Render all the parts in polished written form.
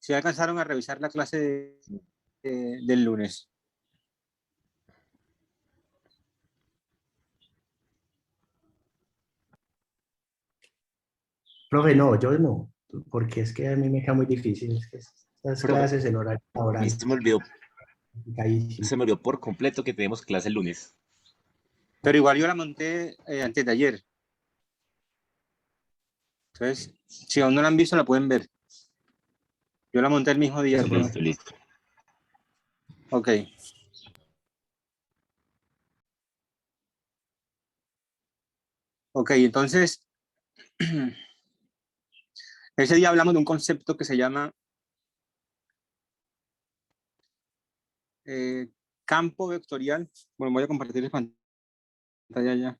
Si alcanzaron a revisar la clase del lunes. Profe, no, yo no, porque es que a mí me queda muy difícil. Es que estas Profe, clases en horario a mí laboral, se me olvidó por completo que tenemos clase el lunes. Pero igual yo la monté antes de ayer. Entonces, si aún no la han visto, la pueden ver. Yo la monté el mismo día. Listo, listo. Ok. Ok, entonces, ese día hablamos de un concepto que se llama campo vectorial. Bueno, voy a compartir la pantalla ya.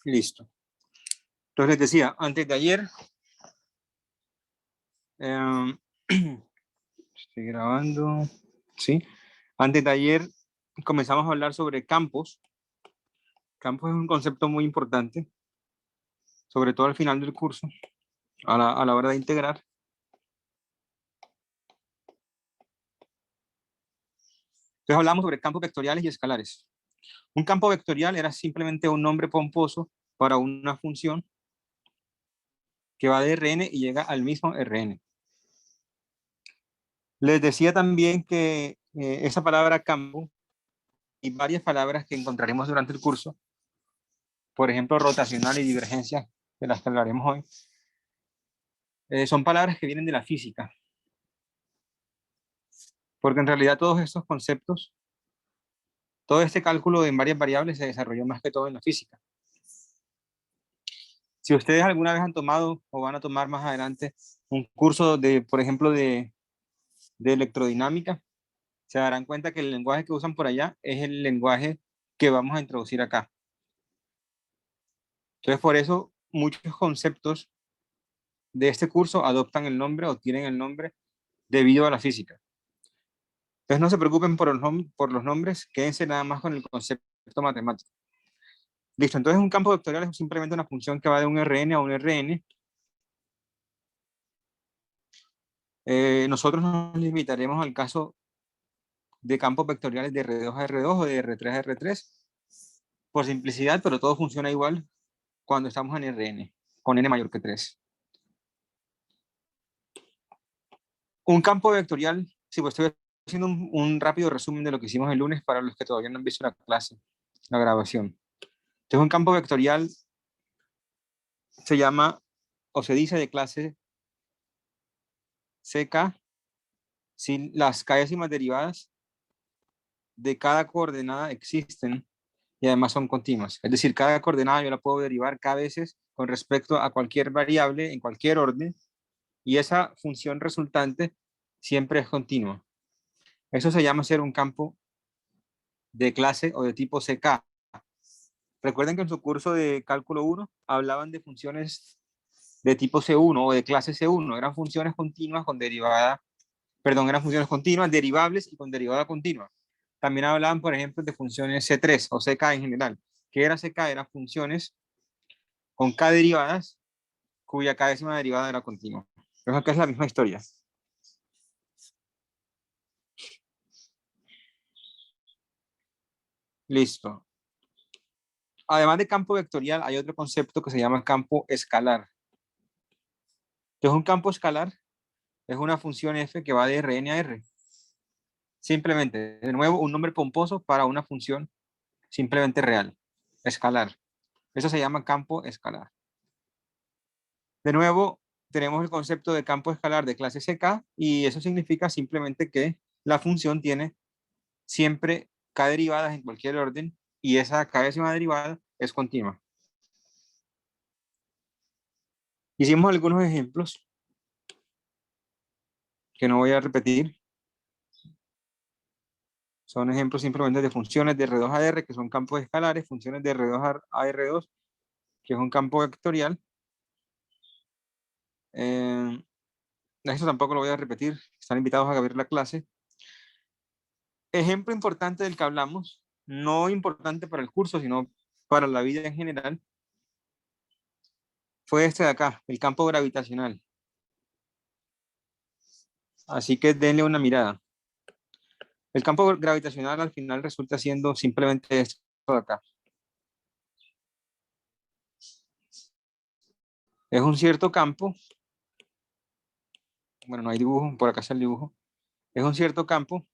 Listo. Entonces les decía, antes de ayer, estoy grabando, ¿sí? Antes de ayer comenzamos a hablar sobre campos. Campos es un concepto muy importante, sobre todo al final del curso, a la hora de integrar. Entonces hablamos sobre campos vectoriales y escalares. Un campo vectorial era simplemente un nombre pomposo para una función que va de Rn y llega al mismo Rn. Les decía también que esa palabra campo y varias palabras que encontraremos durante el curso, por ejemplo, rotacional y divergencia, de las que hablaremos hoy, son palabras que vienen de la física. Porque en realidad todos estos conceptos, todo este cálculo en varias variables se desarrolló más que todo en la física. Si ustedes alguna vez han tomado o van a tomar más adelante un curso de, por ejemplo, de electrodinámica, se darán cuenta que el lenguaje que usan por allá es el lenguaje que vamos a introducir acá. Entonces, por eso muchos conceptos de este curso adoptan el nombre o tienen el nombre debido a la física. Entonces, no se preocupen por los nombres, quédense nada más con el concepto matemático. Listo, entonces un campo vectorial es simplemente una función que va de un Rn a un Rn. Nosotros nos limitaremos al caso de campos vectoriales de R2 a R2 o de R3 a R3 por simplicidad, pero todo funciona igual cuando estamos en Rn, con n mayor que 3. Un campo vectorial, sí, pues estoy haciendo un rápido resumen de lo que hicimos el lunes para los que todavía no han visto la clase, la grabación. Entonces un campo vectorial se llama o se dice de clase CK si las k-décimas derivadas de cada coordenada existen y además son continuas. Es decir, cada coordenada yo la puedo derivar k veces con respecto a cualquier variable en cualquier orden y esa función resultante siempre es continua. Eso se llama ser un campo de clase o de tipo CK. Recuerden que en su curso de cálculo 1 hablaban de funciones de tipo C1 o de clase C1. Eran funciones continuas con derivada, perdón, eran funciones continuas, derivables y con derivada continua. También hablaban, por ejemplo, de funciones C3 o CK en general. ¿Qué era CK? Eran funciones con K derivadas cuya k-décima derivada era continua. Entonces acá es la misma historia. Listo. Además de campo vectorial, hay otro concepto que se llama campo escalar. Entonces un campo escalar es una función f que va de Rn a R. Simplemente, de nuevo, un nombre pomposo para una función simplemente real, escalar. Eso se llama campo escalar. De nuevo, tenemos el concepto de campo escalar de clase CK y eso significa simplemente que la función tiene siempre k derivadas en cualquier orden y esa k-décima derivada es continua. Hicimos algunos ejemplos que no voy a repetir. Son ejemplos simplemente de funciones de R2 a R, que son campos escalares, funciones de R2 a R2, que es un campo vectorial. Eso tampoco lo voy a repetir, están invitados a ver la clase. Ejemplo importante del que hablamos, no importante para el curso, sino para la vida en general, fue este de acá, el campo gravitacional. Así que denle una mirada. El campo gravitacional al final resulta siendo simplemente esto de acá. Es un cierto campo. Bueno, no hay dibujo, por acá está el dibujo. Es un cierto campo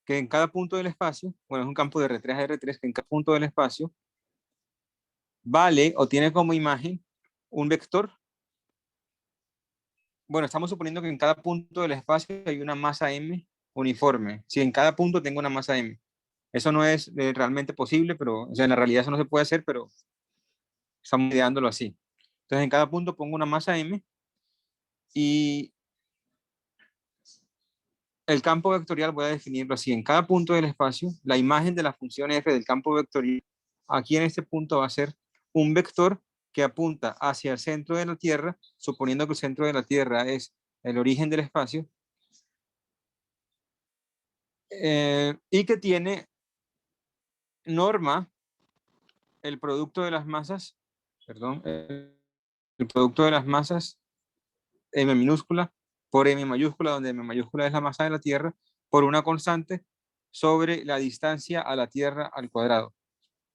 que en cada punto del espacio, bueno, es un campo de R3 a R3, que en cada punto del espacio vale o tiene como imagen un vector. Bueno, estamos suponiendo que en cada punto del espacio hay una masa m uniforme. Si en cada punto tengo una masa m. Eso no es realmente posible, pero o sea, en la realidad eso no se puede hacer, pero estamos ideándolo así. Entonces en cada punto pongo una masa m y el campo vectorial voy a definirlo así. En cada punto del espacio, la imagen de la función f del campo vectorial, aquí en este punto va a ser un vector que apunta hacia el centro de la Tierra, suponiendo que el centro de la Tierra es el origen del espacio, y que tiene norma el producto de las masas, perdón, el producto de las masas m minúscula por m mayúscula, donde m mayúscula es la masa de la Tierra, por una constante sobre la distancia a la Tierra al cuadrado,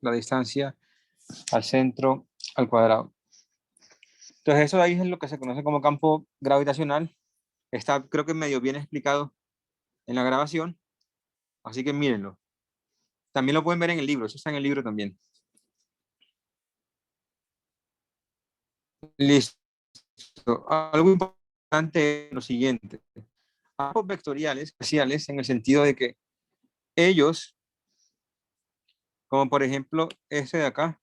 la distancia al centro al cuadrado. Entonces eso de ahí es lo que se conoce como campo gravitacional. Está, creo que medio bien explicado en la grabación, así que mírenlo. También lo pueden ver en el libro, eso está en el libro también. Listo. Algo importante es lo siguiente. Campos vectoriales especiales en el sentido de que ellos, como por ejemplo este de acá,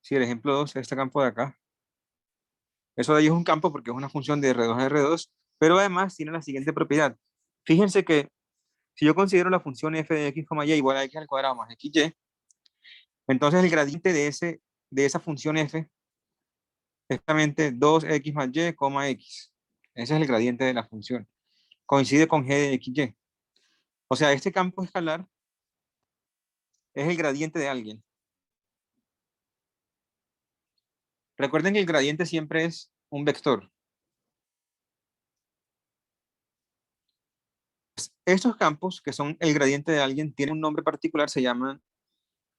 si el ejemplo 2 este campo de acá, eso de ahí es un campo porque es una función de R2 a R2, pero además tiene la siguiente propiedad. Fíjense que si yo considero la función f de x, y igual a x al cuadrado más xy, entonces el gradiente de esa función f es exactamente 2x más y, x. Ese es el gradiente de la función. Coincide con g de xy. O sea, este campo escalar es el gradiente de alguien. Recuerden que el gradiente siempre es un vector. Estos campos, que son el gradiente de alguien, tienen un nombre particular, se llaman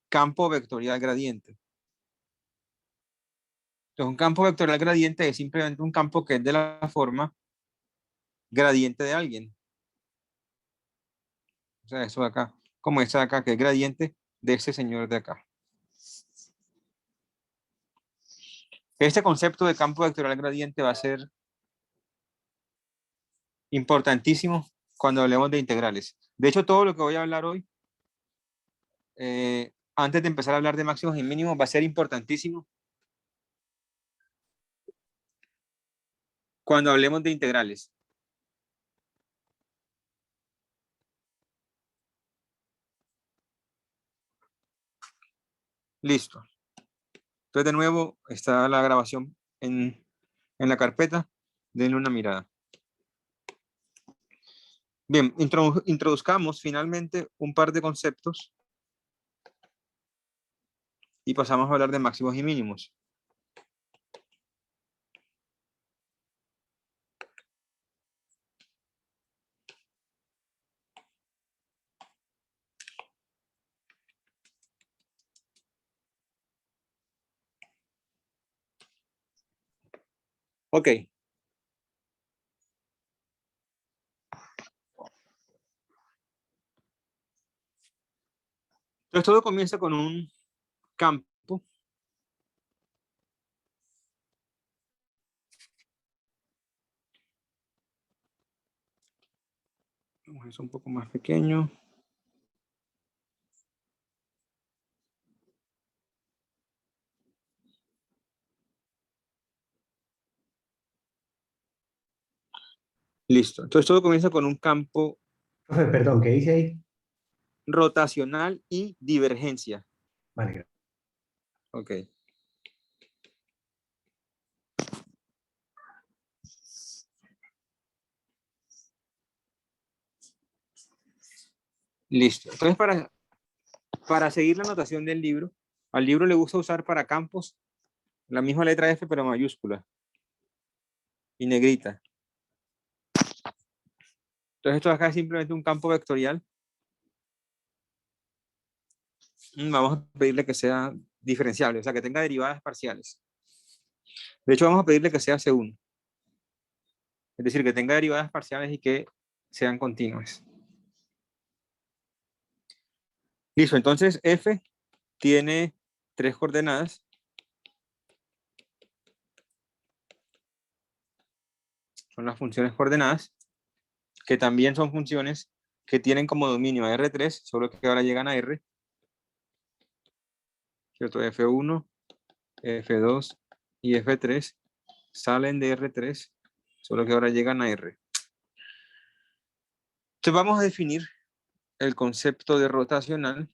campo vectorial gradiente. Entonces, un campo vectorial gradiente es simplemente un campo que es de la forma gradiente de alguien. O sea, eso de acá, como este de acá, que es gradiente de este señor de acá. Este concepto de campo vectorial gradiente va a ser importantísimo cuando hablemos de integrales. De hecho, todo lo que voy a hablar hoy, antes de empezar a hablar de máximos y mínimos, va a ser importantísimo cuando hablemos de integrales. Listo. Entonces, de nuevo, está la grabación en la carpeta. Denle una mirada. Bien, introduzcamos finalmente un par de conceptos y pasamos a hablar de máximos y mínimos. Ok. Entonces todo comienza con un campo vamos a hacer un poco más pequeño. Listo. Entonces todo comienza con un campo Profe, perdón, ¿qué dice ahí? rotacional y divergencia. Vale, Ok. Listo. Entonces, para seguir la notación del libro, al libro le gusta usar para campos la misma letra F, pero mayúscula y negrita. Entonces, esto de acá es simplemente un campo vectorial. Vamos a pedirle que sea diferenciable, o sea, que tenga derivadas parciales. De hecho, vamos a pedirle que sea C1. Es decir, que tenga derivadas parciales y que sean continuas. Listo, entonces F tiene 3 coordenadas. Son las funciones coordenadas, que también son funciones que tienen como dominio a R3, solo que ahora llegan a R. ¿Cierto? F1, F2 y F3 salen de R3, solo que ahora llegan a R. Entonces vamos a definir el concepto de rotacional.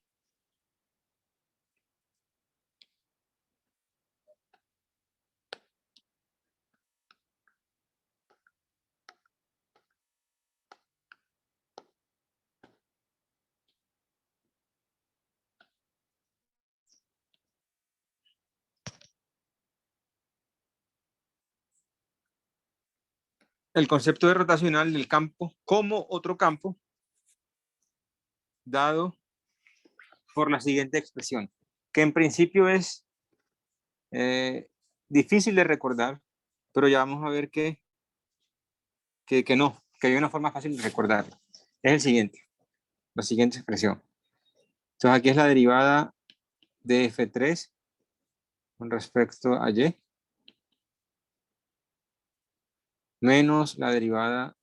El concepto de rotacional del campo como otro campo dado por la siguiente expresión, que en principio es difícil de recordar, pero ya vamos a ver que no, que hay una forma fácil de recordarlo. Es el siguiente, la siguiente expresión. Entonces aquí es la derivada de F3 con respecto a Y menos la derivada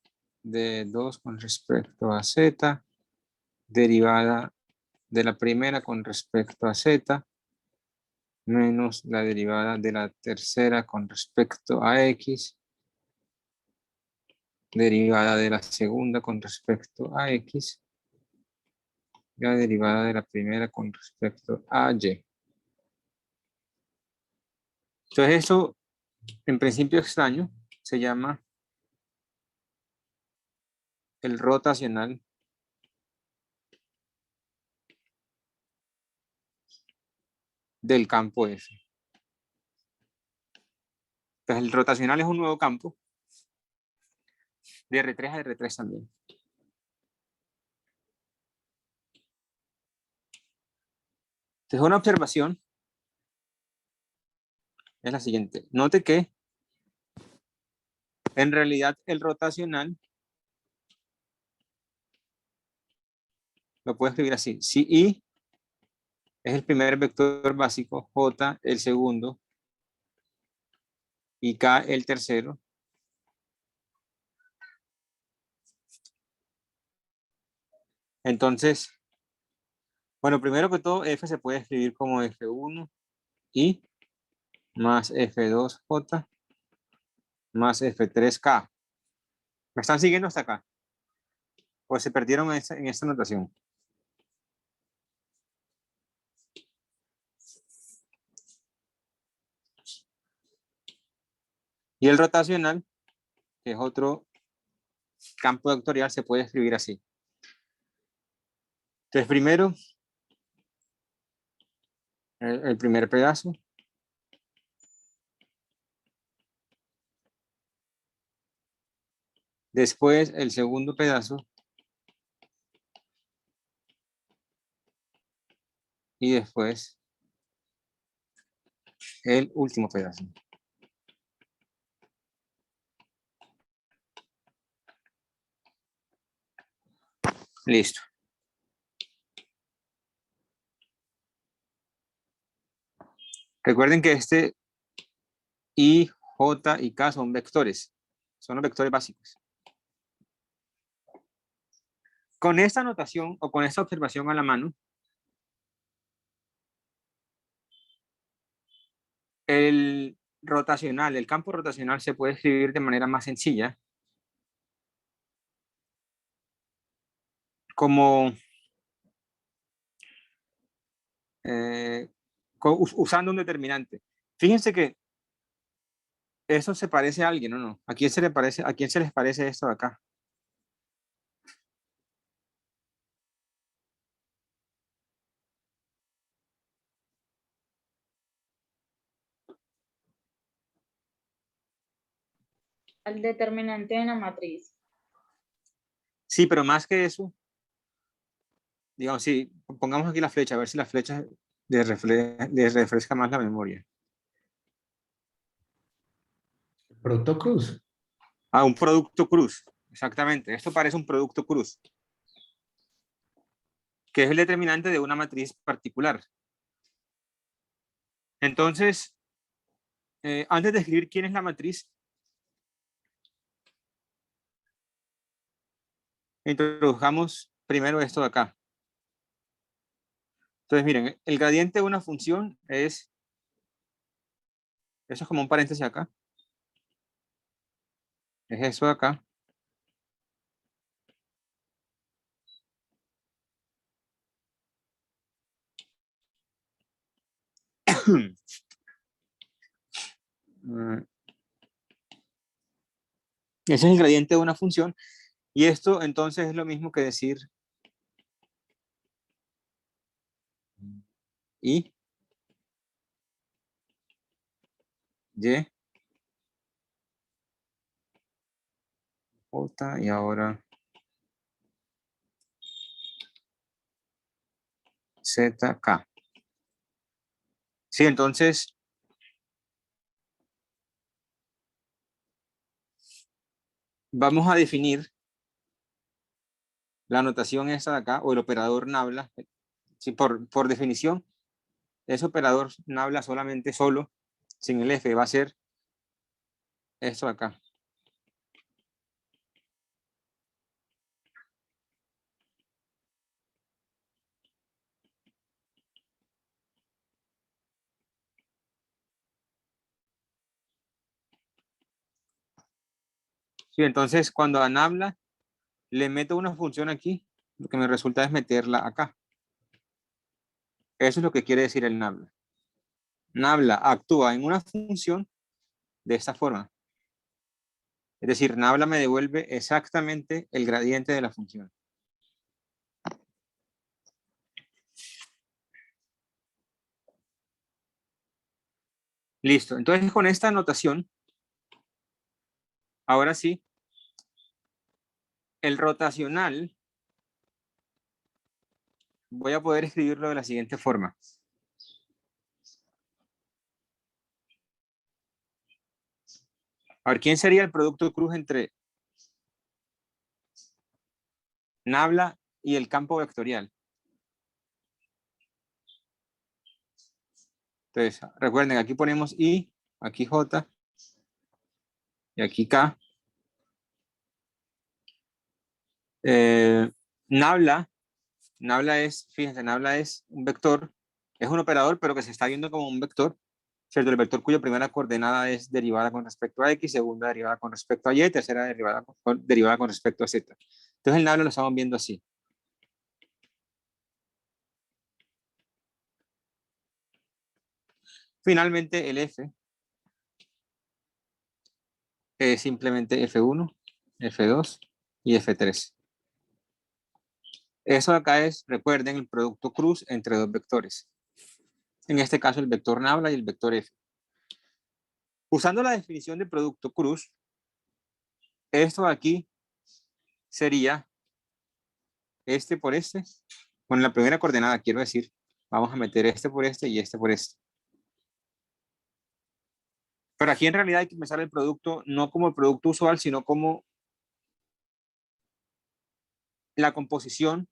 de 2 con respecto a Z, derivada de la primera con respecto a Z, menos la derivada de la tercera con respecto a X, derivada de la segunda con respecto a X, la derivada de la primera con respecto a Y. Entonces eso, en principio extraño, se llama el rotacional del campo F. Entonces el rotacional es un nuevo campo de R3 a R3 también. Entonces una observación es la siguiente. Note que en realidad el rotacional lo puedo escribir así. Si I es el primer vector básico, J el segundo y K el tercero, entonces, bueno, primero que todo, F se puede escribir como F1 I más F2J más F3K. ¿Me están siguiendo hasta acá? Pues se perdieron en esta notación. Y el rotacional, que es otro campo vectorial, se puede escribir así. Entonces, primero, el primer pedazo. Después, el segundo pedazo. Y después, el último pedazo. Listo. Recuerden que este I, J y K son vectores. Son los vectores básicos. Con esta notación o con esta observación a la mano, el rotacional, el campo rotacional se puede escribir de manera más sencilla como usando un determinante. Fíjense que eso se parece a alguien, ¿o no? ¿A quién se le parece, a quién se les parece esto de acá? Al determinante de una matriz. Sí, pero más que eso, digamos, si pongamos aquí la flecha, a ver si la flecha les refresca más la memoria. Producto cruz. Ah, un producto cruz, exactamente. Esto parece un producto cruz, que es el determinante de una matriz particular. Entonces, antes de escribir quién es la matriz, introduzcamos primero esto de acá. Entonces, miren, el gradiente de una función es, eso es como un paréntesis acá, es eso de acá. Ese es el gradiente de una función. Y esto entonces es lo mismo que decir I, Y, J y ahora Z, K. Sí, entonces vamos a definir la notación esa de acá, o el operador nabla. Sí, por definición, ese operador nabla solamente solo, sin el F, va a ser esto de acá. Sí, entonces cuando a nabla le meto una función aquí, lo que me resulta es meterla acá. Eso es lo que quiere decir el nabla. Nabla actúa en una función de esta forma. Es decir, nabla me devuelve exactamente el gradiente de la función. Listo. Entonces, con esta anotación, ahora sí, el rotacional, voy a poder escribirlo de la siguiente forma. A ver, ¿quién sería el producto cruz entre nabla y el campo vectorial? Entonces, recuerden, aquí ponemos I, aquí J y aquí K. Nabla es, fíjense, nabla es un vector, es un operador, pero que se está viendo como un vector, ¿cierto? El vector cuya primera coordenada es derivada con respecto a X, segunda derivada con respecto a Y, tercera derivada con respecto a Z. Entonces el nabla lo estamos viendo así. Finalmente el F es simplemente F1, F2 y F3. Eso acá es, recuerden, el producto cruz entre dos vectores. En este caso el vector nabla y el vector F. Usando la definición de producto cruz, esto de aquí sería este por este. Bueno, la primera coordenada, quiero decir, vamos a meter este por este y este por este. Pero aquí en realidad hay que pensar el producto no como el producto usual, sino como la composición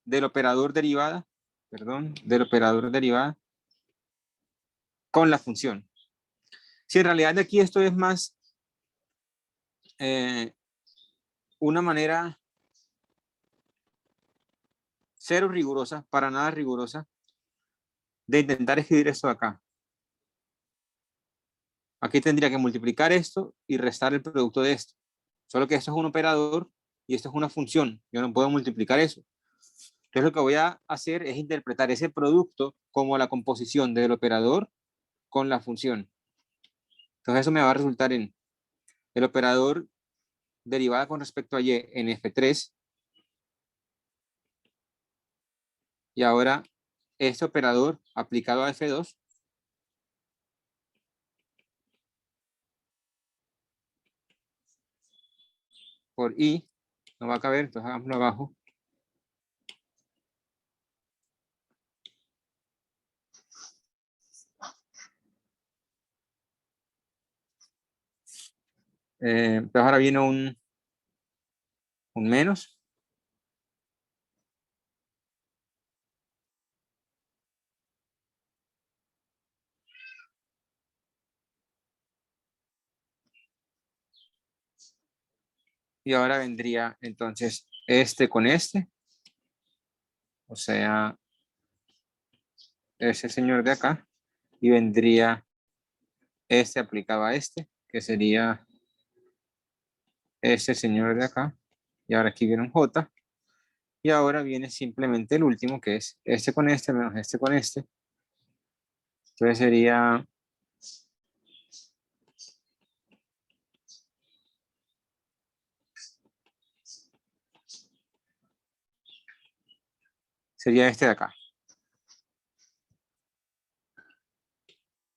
del operador derivada, del operador derivada con la función. Si en realidad de aquí esto es más una manera cero rigurosa, para nada rigurosa, de intentar escribir esto de acá. Aquí tendría que multiplicar esto y restar el producto de esto. Solo que esto es un operador y esto es una función. Yo no puedo multiplicar eso. Entonces lo que voy a hacer es interpretar ese producto como la composición del operador con la función. Entonces eso me va a resultar en el operador derivada con respecto a y en F3. Y ahora este operador aplicado a F2 por I, no va a caber, entonces hagámoslo abajo. Entonces ahora viene un menos. Y ahora vendría entonces este con este. O sea, ese señor de acá. Y vendría este aplicado a este, que sería este señor de acá. Y ahora aquí viene un J. Y ahora viene simplemente el último, que es este con este menos este con este. Entonces sería este de acá.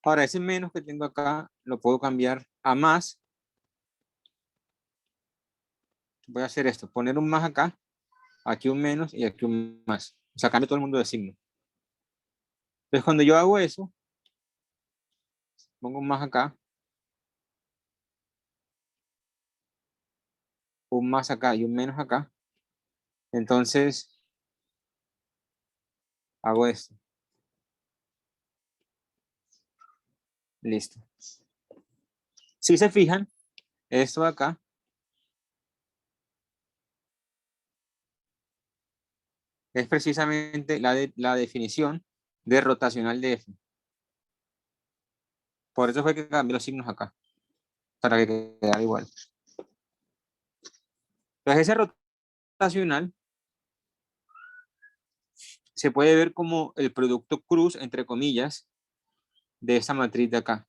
Ahora ese menos que tengo acá lo puedo cambiar a más. Voy a hacer esto, poner un más acá, aquí un menos y aquí un más. O sea, cambio todo el mundo de signo. Entonces cuando yo hago eso, pongo un más acá, un más acá y un menos acá. Entonces hago esto. Listo. Si se fijan, esto de acá es precisamente la definición de rotacional de F. Por eso fue que cambié los signos acá, para que quedara igual. Entonces ese rotacional se puede ver como el producto cruz, entre comillas, de esa matriz de acá.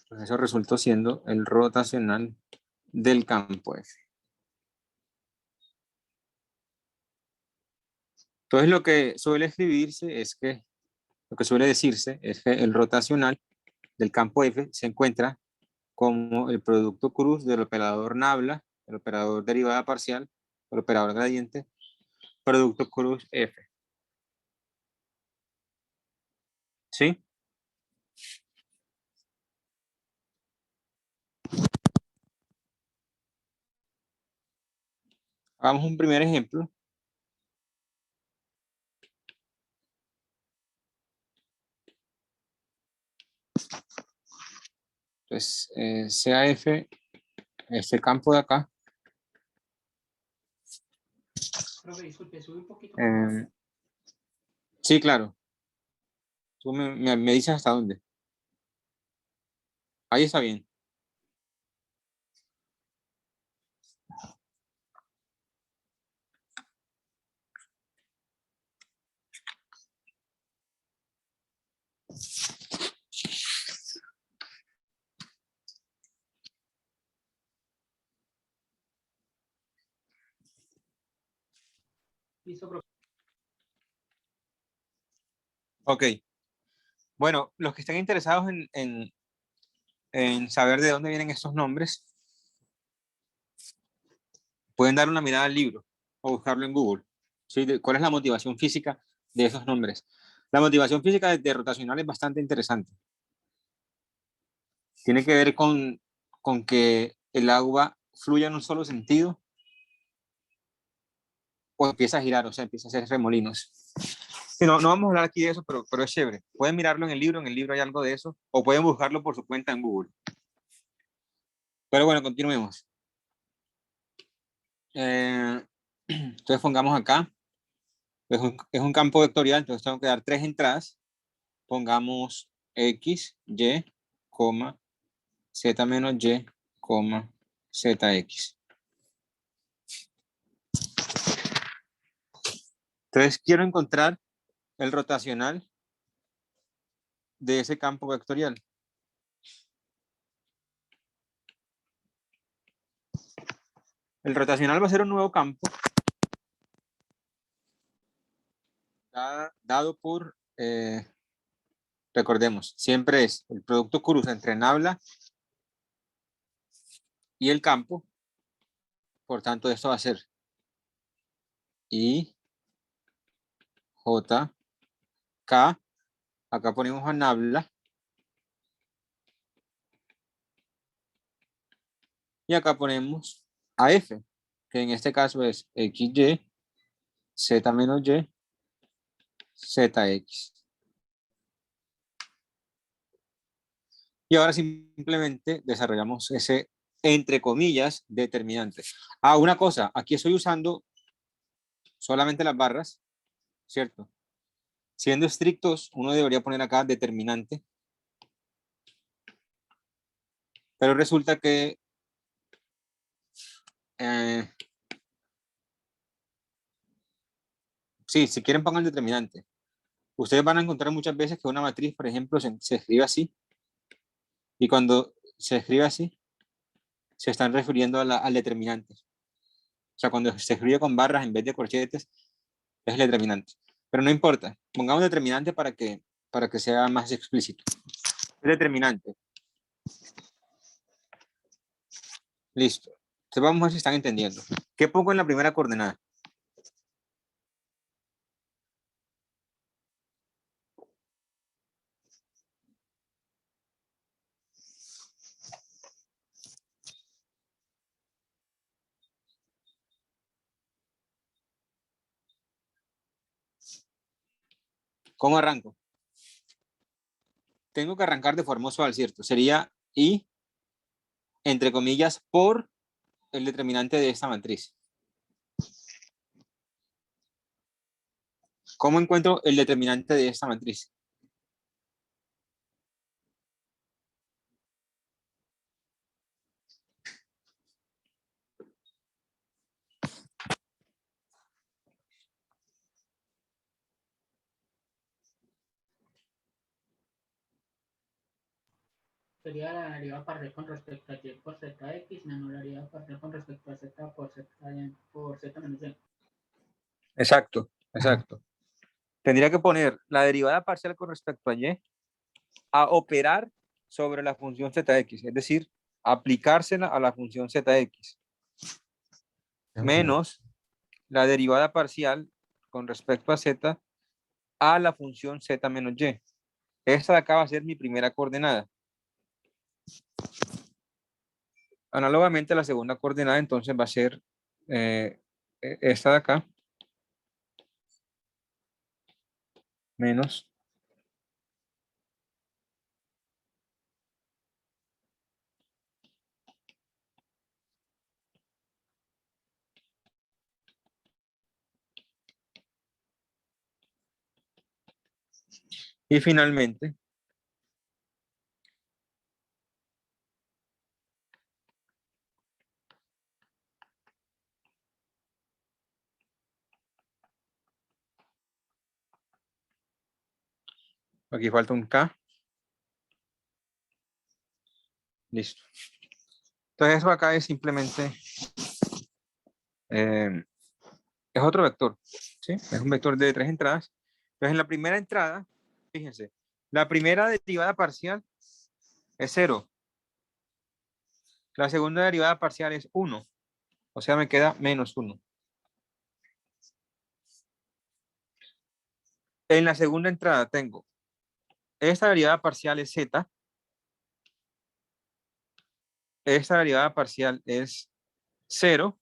Entonces eso resultó siendo el rotacional del campo F. Entonces lo que suele escribirse es que, lo que suele decirse es que el rotacional del campo F se encuentra como el producto cruz del operador nabla, el operador derivada parcial, el operador gradiente, producto cruz F. ¿Sí? Hagamos un primer ejemplo. Entonces, sea F, este campo de acá. Profe, disculpe, sube un poquito. Sí, claro. Tú me dices hasta dónde. Ahí está bien. Listo, profe. Ok. Bueno, los que estén interesados en saber de dónde vienen estos nombres, pueden dar una mirada al libro o buscarlo en Google. ¿Sí? ¿Cuál es la motivación física de esos nombres? La motivación física de rotacional es bastante interesante. Tiene que ver con que el agua fluya en un solo sentido o empieza a girar, o sea, empieza a hacer remolinos. Sí, no vamos a hablar aquí de eso, pero es chévere. Pueden mirarlo en el libro hay algo de eso, o pueden buscarlo por su cuenta en Google. Pero bueno, continuemos. Entonces pongamos acá, es un campo vectorial, entonces tengo que dar 3 entradas. Pongamos X, Y, Z menos Y, coma, zx. Entonces quiero encontrar el rotacional de ese campo vectorial. El rotacional va a ser un nuevo campo dado por, recordemos, siempre es el producto cruz entre nabla y el campo. Por tanto, esto va a ser I, J, K. Acá ponemos a nabla. Y acá ponemos a F, que en este caso es XY, Z menos Y, ZX. Y ahora simplemente desarrollamos ese, entre comillas, determinante. Ah, una cosa, aquí estoy usando solamente las barras, ¿cierto? Siendo estrictos, uno debería poner acá determinante. Pero resulta que sí, si quieren pongan determinante. Ustedes van a encontrar muchas veces que una matriz, por ejemplo, se escribe así. Y cuando se escribe así, se están refiriendo al determinante. O sea, cuando se escribe con barras en vez de corchetes, es el determinante. Pero no importa, pongamos determinante para que sea más explícito. El determinante. Listo. Entonces vamos a ver si están entendiendo. ¿Qué pongo en la primera coordenada? ¿Cómo arranco? Tengo que arrancar de forma usual, ¿cierto? Sería I, entre comillas, por el determinante de esta matriz. ¿Cómo encuentro el determinante de esta matriz? Sería la derivada parcial con respecto a y por zx menos la derivada parcial con respecto a z por z menos y. Exacto, exacto. Tendría que poner la derivada parcial con respecto a y a operar sobre la función zx, es decir, aplicársela a la función zx, menos la derivada parcial con respecto a z a la función z menos y. Esta de acá va a ser mi primera coordenada. Análogamente, la segunda coordenada entonces va a ser esta de acá, menos y finalmente aquí falta un K. Listo. Entonces eso acá es simplemente es otro vector, ¿sí? Es un vector de 3 entradas. Entonces en la primera entrada, fíjense, la primera derivada parcial es 0. La segunda derivada parcial es 1. O sea, me queda menos 1. En la segunda entrada tengo esta derivada parcial es z. Esta derivada parcial es 0.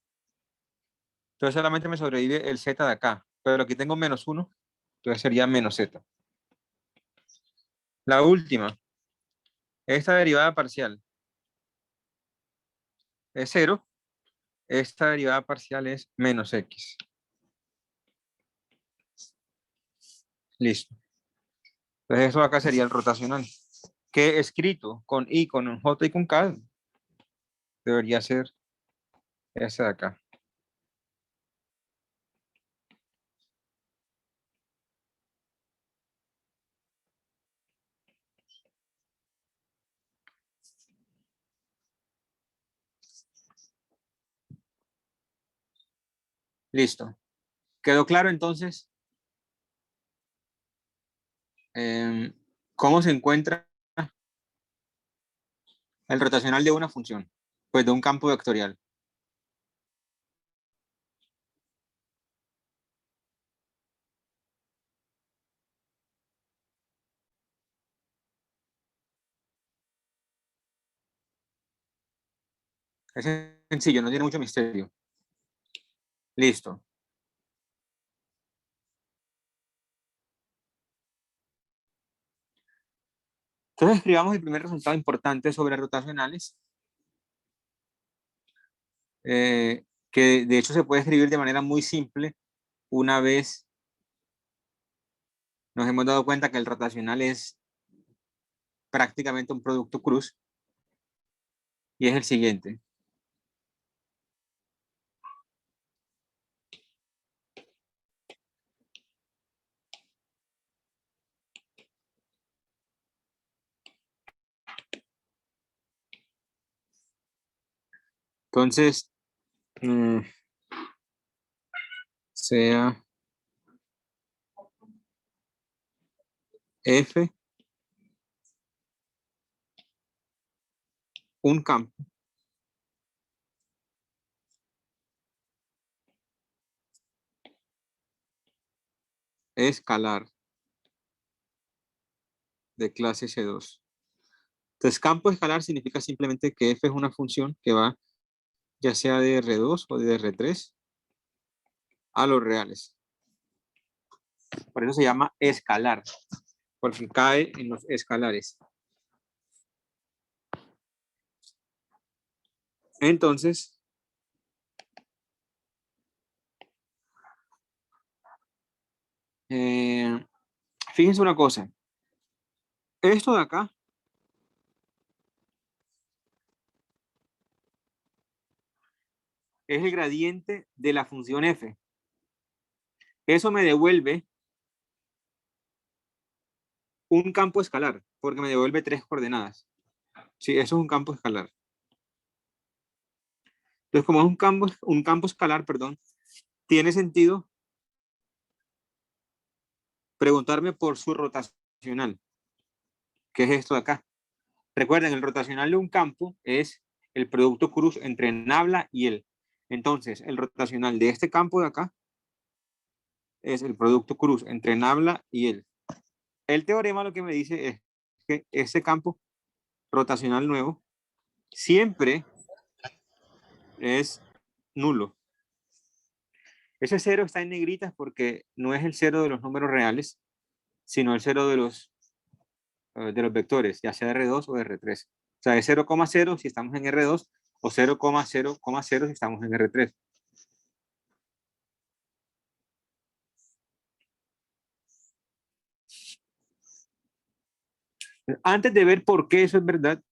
Entonces solamente me sobrevive el z de acá. Pero aquí tengo menos 1. Entonces sería menos z. La última. Esta derivada parcial es 0. Esta derivada parcial es menos x. Listo. Entonces eso acá sería el rotacional. Que escrito con I, con J y con K, debería ser esta de acá. Listo. ¿Quedó claro entonces cómo se encuentra el rotacional de una función? Pues de un campo vectorial. Es sencillo, no tiene mucho misterio. Listo. Entonces escribamos el primer resultado importante sobre rotacionales, que de hecho se puede escribir de manera muy simple una vez nos hemos dado cuenta que el rotacional es prácticamente un producto cruz, y es el siguiente. Entonces, sea F un campo escalar de clase C2. Entonces, campo escalar significa simplemente que F es una función que va ya sea de R2 o de R3 a los reales. Por eso se llama escalar, porque cae en los escalares. Entonces, fíjense una cosa. Esto de acá es el gradiente de la función f. Eso me devuelve un campo escalar, porque me devuelve 3 coordenadas. Sí, eso es un campo escalar. Entonces, como es un campo escalar, perdón, tiene sentido preguntarme por su rotacional. ¿Qué es esto de acá? Recuerden, el rotacional de un campo es el producto cruz entre nabla y él. Entonces, el rotacional de este campo de acá es el producto cruz entre nabla y él. El teorema lo que me dice es que este campo rotacional nuevo siempre es nulo. Ese cero está en negritas porque no es el cero de los números reales, sino el cero de los vectores, ya sea R2 o R3. O sea, es 0,0 si estamos en R2 o 0,0,0 si estamos en R3. Antes de ver por qué eso es verdad,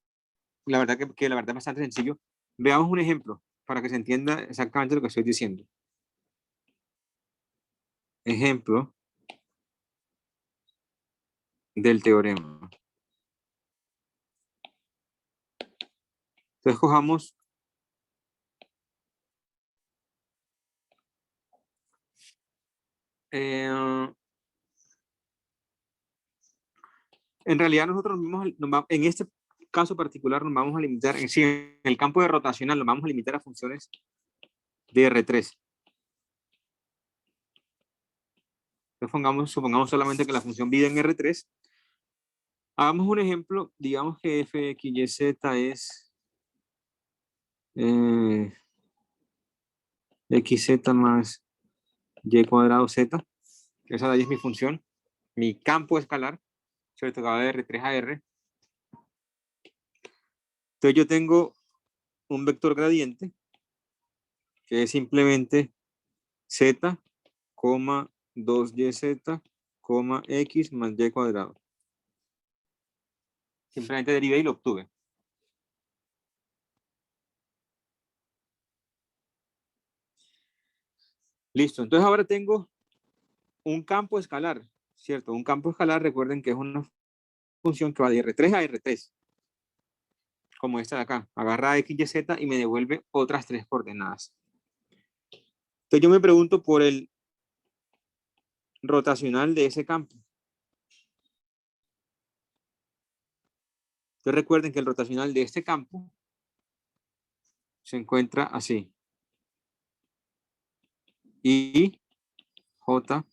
la verdad que la verdad es bastante sencillo, veamos un ejemplo para que se entienda exactamente lo que estoy diciendo. Ejemplo del teorema. Entonces cojamos en realidad nosotros en este caso particular nos vamos a limitar, en el campo de rotacional nos vamos a limitar a funciones de R3. Entonces supongamos solamente que la función vive en R3. Hagamos un ejemplo, digamos que f, x, y, z es xz más y cuadrado z. Esa de ahí es mi función, mi campo escalar, sobre todo de R3 a R. Entonces yo tengo un vector gradiente que es simplemente z, 2yz, x más y cuadrado. Simplemente derivé y lo obtuve. Listo, entonces ahora tengo un campo escalar, ¿cierto? Un campo escalar, recuerden que es una función que va de R3 a R3, como esta de acá. Agarra X, Y, Z y me devuelve otras 3 coordenadas. Entonces yo me pregunto por el rotacional de ese campo. Entonces recuerden que el rotacional de este campo se encuentra así. I, J,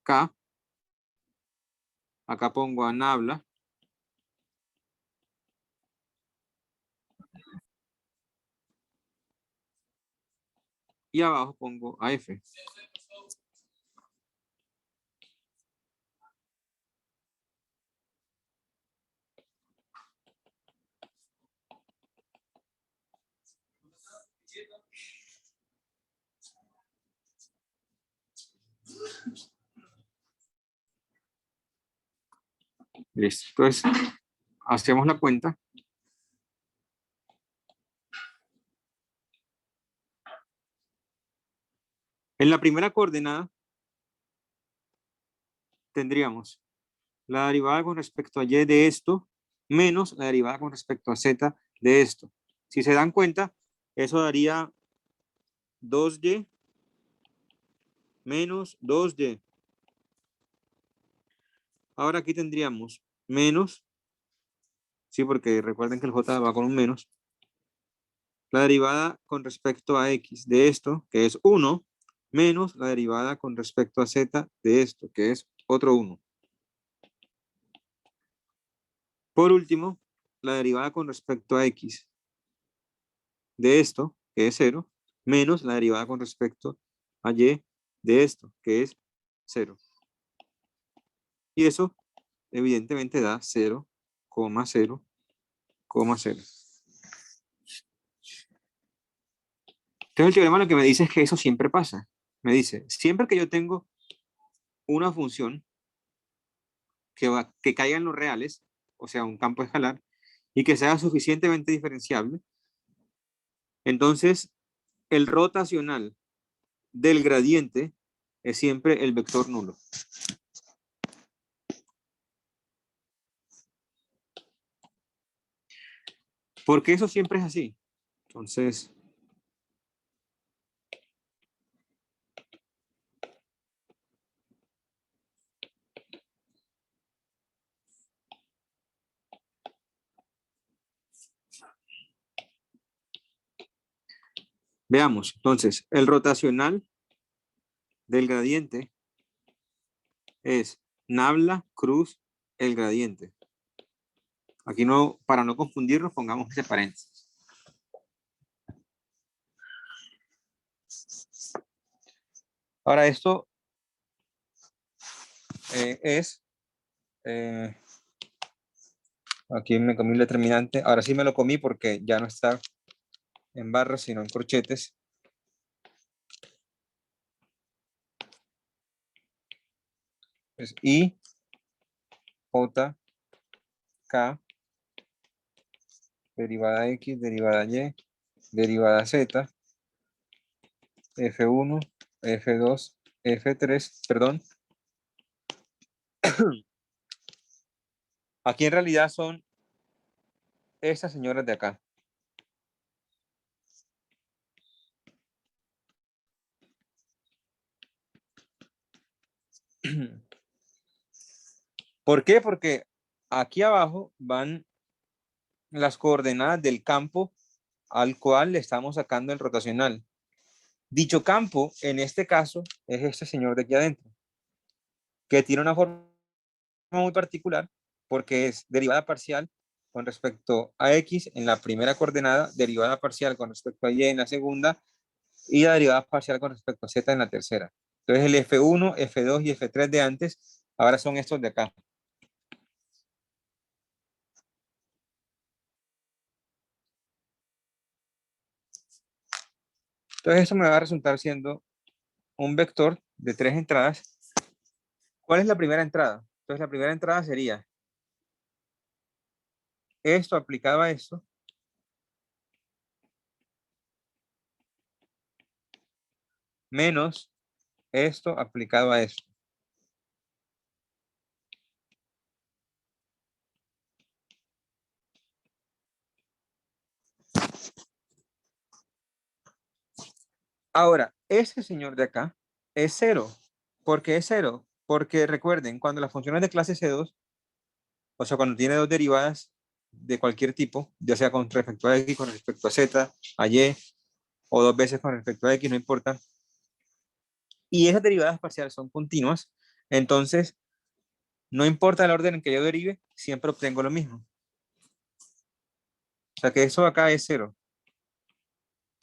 K. Acá pongo a Nabla. Y abajo pongo a F. Listo. Entonces, hacemos la cuenta. En la primera coordenada tendríamos la derivada con respecto a y de esto menos la derivada con respecto a z de esto. Si se dan cuenta, eso daría 2y menos 2y. Ahora aquí tendríamos menos, sí, porque recuerden que el j va con un menos, la derivada con respecto a x de esto, que es 1, menos la derivada con respecto a z de esto, que es otro 1. Por último, la derivada con respecto a x de esto, que es 0, menos la derivada con respecto a y de esto, que es 0. Y eso evidentemente da 0,0,0. Entonces el teorema lo que me dice es que eso siempre pasa. Me dice, siempre que yo tengo una función que caiga en los reales, o sea, un campo escalar, y que sea suficientemente diferenciable, entonces el rotacional del gradiente es siempre el vector nulo. Porque eso siempre es así. Entonces, veamos. Entonces, el rotacional del gradiente es Nabla cruz el gradiente. Aquí no, para no confundirnos, pongamos ese paréntesis. Ahora esto aquí me comí el determinante. Ahora sí me lo comí porque ya no está en barras, sino en corchetes. Es I, J, K, derivada X, derivada Y, derivada Z, F1, F2, F3, perdón. Aquí en realidad son estas señoras de acá. ¿Por qué? Porque aquí abajo van las coordenadas del campo al cual le estamos sacando el rotacional. Dicho campo, en este caso, es este señor de aquí adentro, que tiene una forma muy particular porque es derivada parcial con respecto a x en la primera coordenada, derivada parcial con respecto a y en la segunda y la derivada parcial con respecto a z en la tercera. Entonces el F1, F2 y F3 de antes ahora son estos de acá. Entonces eso me va a resultar siendo un vector de 3 entradas. ¿Cuál es la primera entrada? Entonces la primera entrada sería esto aplicado a esto, menos esto aplicado a esto. Ahora, ese señor de acá es 0. ¿Por qué es 0? Porque recuerden, cuando las funciones de clase C2, o sea, cuando tiene dos derivadas de cualquier tipo, ya sea con respecto a X, con respecto a Z, a Y, o dos veces con respecto a X, no importa, y esas derivadas parciales son continuas, entonces, no importa el orden en que yo derive, siempre obtengo lo mismo. O sea que eso acá es 0.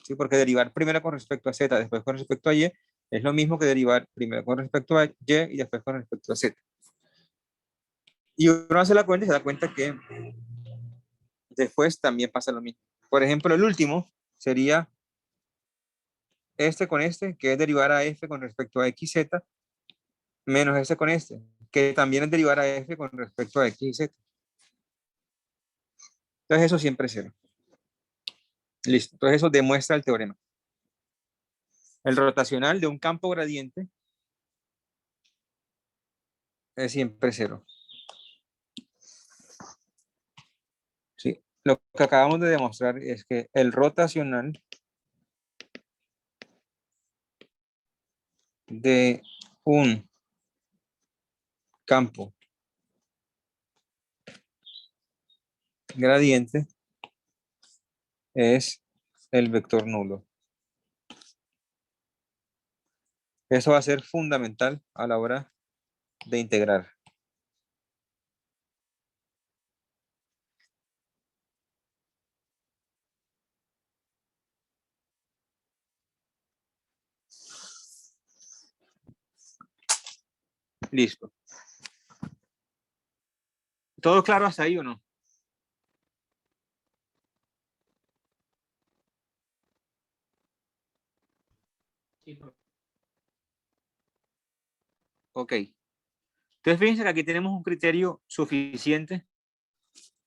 ¿Sí? Porque derivar primero con respecto a Z, después con respecto a Y, es lo mismo que derivar primero con respecto a Y y después con respecto a Z. Y uno hace la cuenta y se da cuenta que después también pasa lo mismo. Por ejemplo, el último sería este con este, que es derivar a F con respecto a XZ, menos este con este, que también es derivar a F con respecto a X y Z. Entonces eso siempre es 0. Listo. Entonces eso demuestra el teorema. El rotacional de un campo gradiente es siempre 0. ¿Sí? Lo que acabamos de demostrar es que el rotacional de un campo gradiente es el vector nulo. Eso va a ser fundamental a la hora de integrar. Listo. ¿Todo claro hasta ahí o no? Sí, profe. Ok. Entonces fíjense que aquí tenemos un criterio suficiente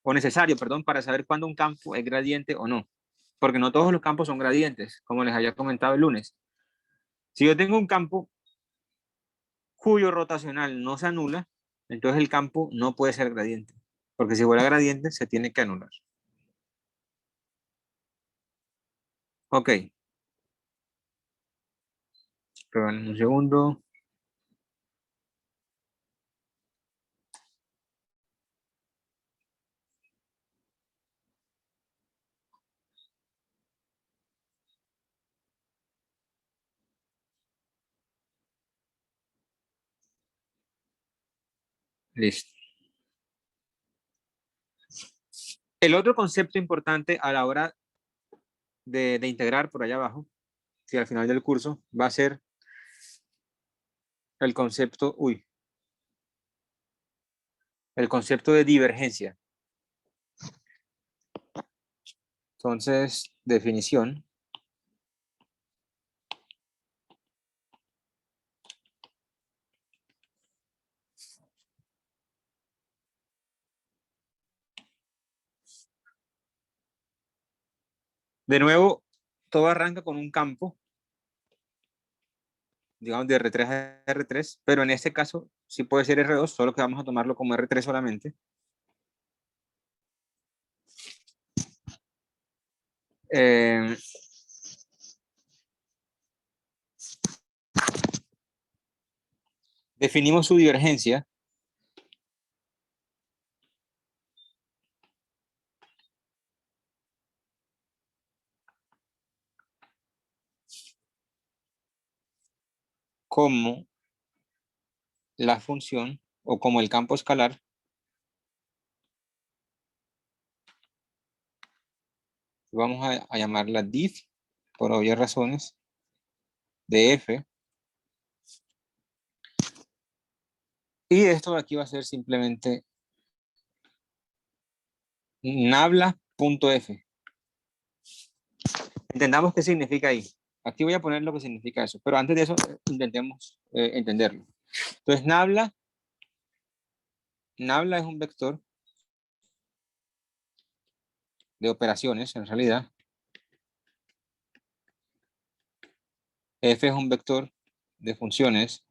o necesario, perdón, para saber cuándo un campo es gradiente o no. Porque no todos los campos son gradientes, como les había comentado el lunes. Si yo tengo un campo cuyo rotacional no se anula, entonces el campo no puede ser gradiente. Porque si fuera gradiente, se tiene que anular. Ok. Perdón, un segundo. Listo. El otro concepto importante a la hora de integrar por allá abajo, si al final del curso, va a ser el concepto, el concepto de divergencia. Entonces, definición. De nuevo, todo arranca con un campo, digamos, de R3 a R3, pero en este caso sí puede ser R2, solo que vamos a tomarlo como R3 solamente. Definimos su divergencia como la función o como el campo escalar vamos a llamarla diff, por obvias razones, de f. Y esto de aquí va a ser simplemente nabla.f. Entendamos qué significa ahí. Aquí voy a poner lo que significa eso, pero antes de eso intentemos entenderlo. Entonces, nabla es un vector de operaciones, en realidad. F es un vector de funciones.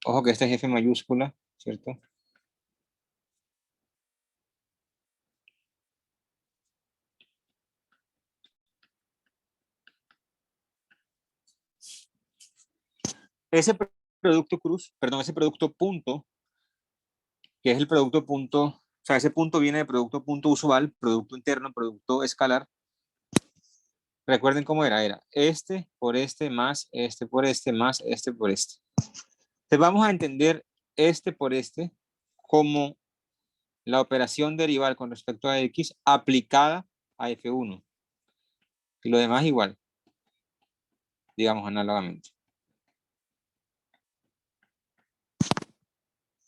Ojo que esta es F mayúscula, ¿cierto? Ese producto cruz, perdón, ese producto punto, que es el producto punto, o sea, ese punto viene de producto punto usual, producto interno, producto escalar. Recuerden cómo era este por este más este por este más este por este. Entonces vamos a entender este por este como la operación derivar con respecto a X aplicada a F1. Y lo demás igual, digamos análogamente.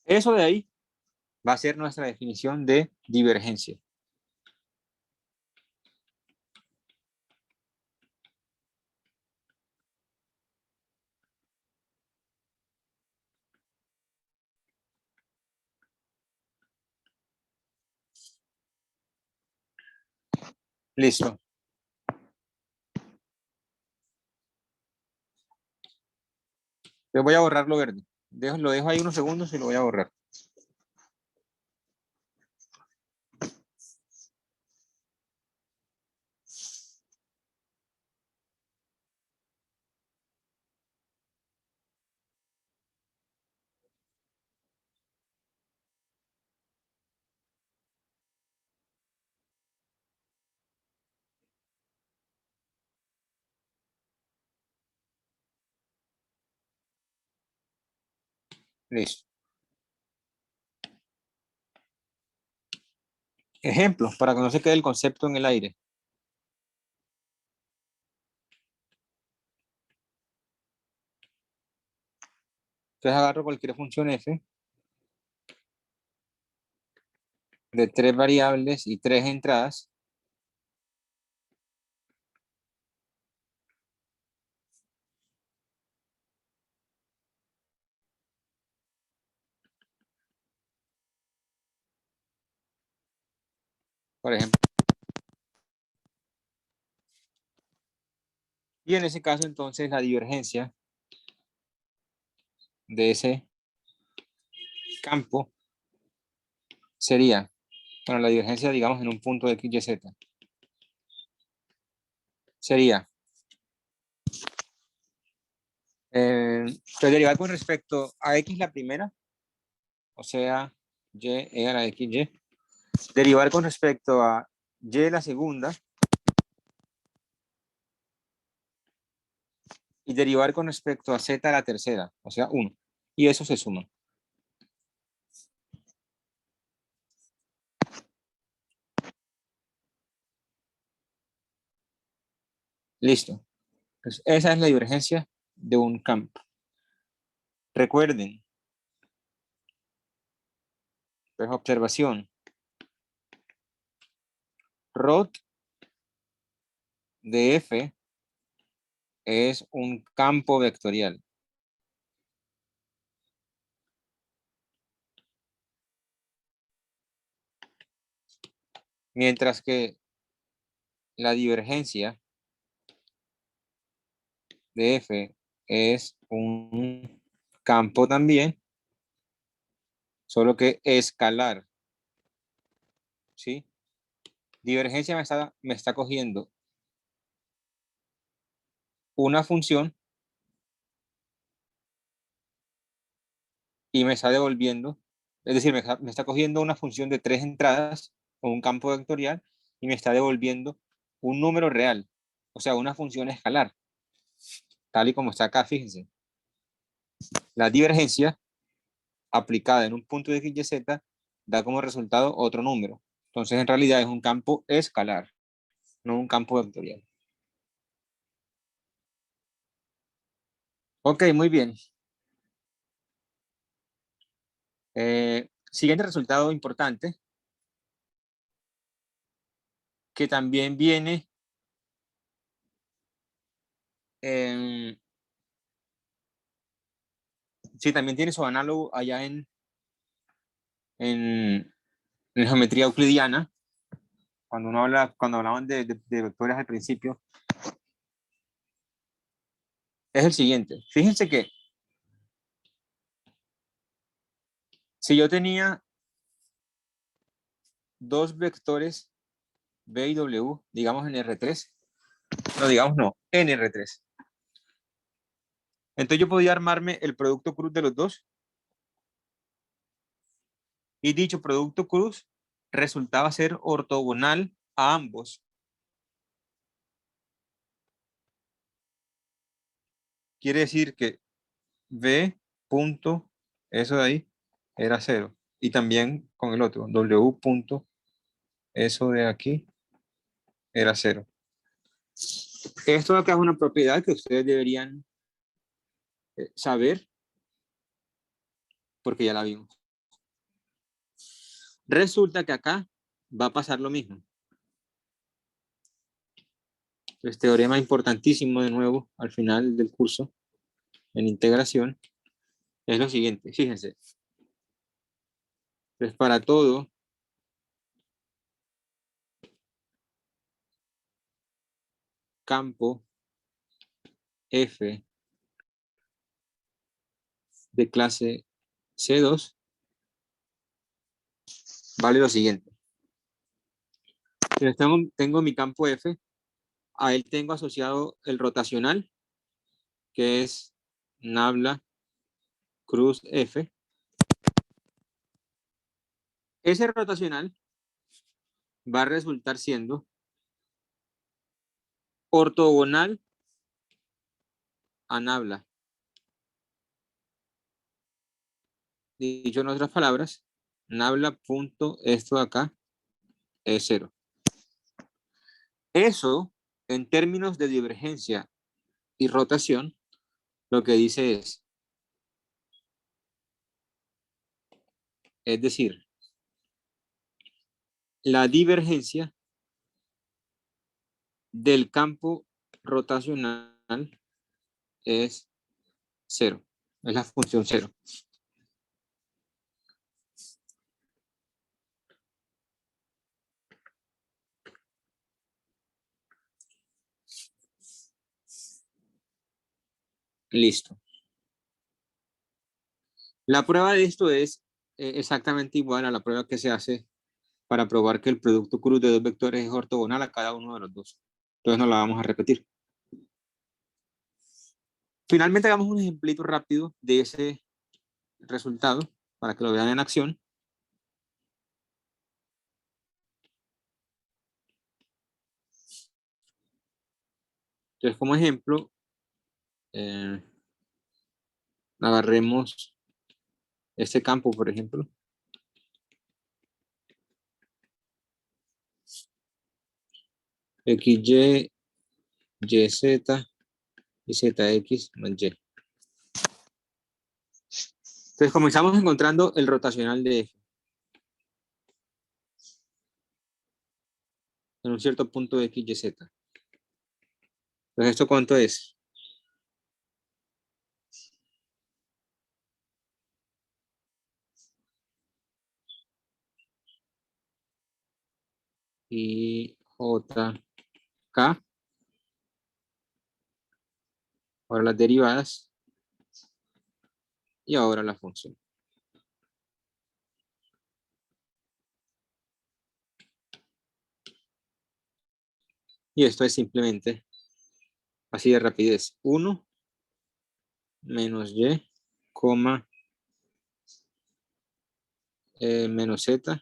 Eso de ahí va a ser nuestra definición de divergencia. Listo. Yo voy a borrar lo verde. Lo dejo ahí unos segundos y lo voy a borrar. Listo. Ejemplos para que no se quede el concepto en el aire. Entonces agarro cualquier función f de 3 variables y 3 entradas. Por ejemplo. Y en ese caso entonces la divergencia de ese campo sería, bueno, la divergencia digamos en un punto de x, y, z. Sería pues derivar con respecto a x la primera, o sea, y e a la x, y. Derivar con respecto a y la segunda. Y derivar con respecto a z a la tercera, o sea, 1. Y eso se suma. Listo. Pues esa es la divergencia de un campo. Recuerden, pues observación. Rho de F es un campo vectorial. Mientras que la divergencia de F es un campo también, solo que escalar. ¿Sí? Divergencia me está cogiendo una función y me está devolviendo, es decir, me está cogiendo una función de 3 entradas o un campo vectorial y me está devolviendo un número real, o sea, una función escalar, tal y como está acá, fíjense. La divergencia aplicada en un punto de x, y, z da como resultado otro número. Entonces, en realidad es un campo escalar, no un campo vectorial. Ok, muy bien. Siguiente resultado importante, que también viene sí, también tiene su análogo allá en geometría euclidiana, cuando hablaban de vectores al principio. es el siguiente. Fíjense que si yo tenía dos vectores B y W, digamos en R3, no, digamos no, en R3. Entonces yo podía armarme el producto cruz de los dos. Y dicho producto cruz resultaba ser ortogonal a ambos. Quiere decir que B punto, eso de ahí, era 0. Y también con el otro, W punto, eso de aquí, era 0. Esto de acá es una propiedad que ustedes deberían saber, porque ya la vimos. Resulta que acá va a pasar lo mismo. Este teorema importantísimo de nuevo al final del curso en integración es lo siguiente, fíjense. Pues para todo campo F de clase C2 vale lo siguiente. Tengo mi campo F, a él tengo asociado el rotacional, que es nabla cruz F. Ese rotacional va a resultar siendo ortogonal a nabla. Dicho en otras palabras, nabla punto esto de acá es 0. Eso, en términos de divergencia y rotación, lo que dice es decir, la divergencia del campo rotacional es 0. Es la función 0. Listo. La prueba de esto es exactamente igual a la prueba que se hace para probar que el producto cruz de dos vectores es ortogonal a cada uno de los dos. Entonces no la vamos a repetir. Finalmente hagamos un ejemplito rápido de ese resultado para que lo vean en acción. Entonces, como ejemplo, agarremos este campo, por ejemplo. XY, YZ y ZX más Y. Entonces comenzamos encontrando el rotacional de F. En un cierto punto de X, Y, Z. Entonces, ¿esto cuánto es? Y J, K. Ahora las derivadas. Y ahora la función. Y esto es simplemente, así de rapidez, 1 menos Y, coma, menos Z,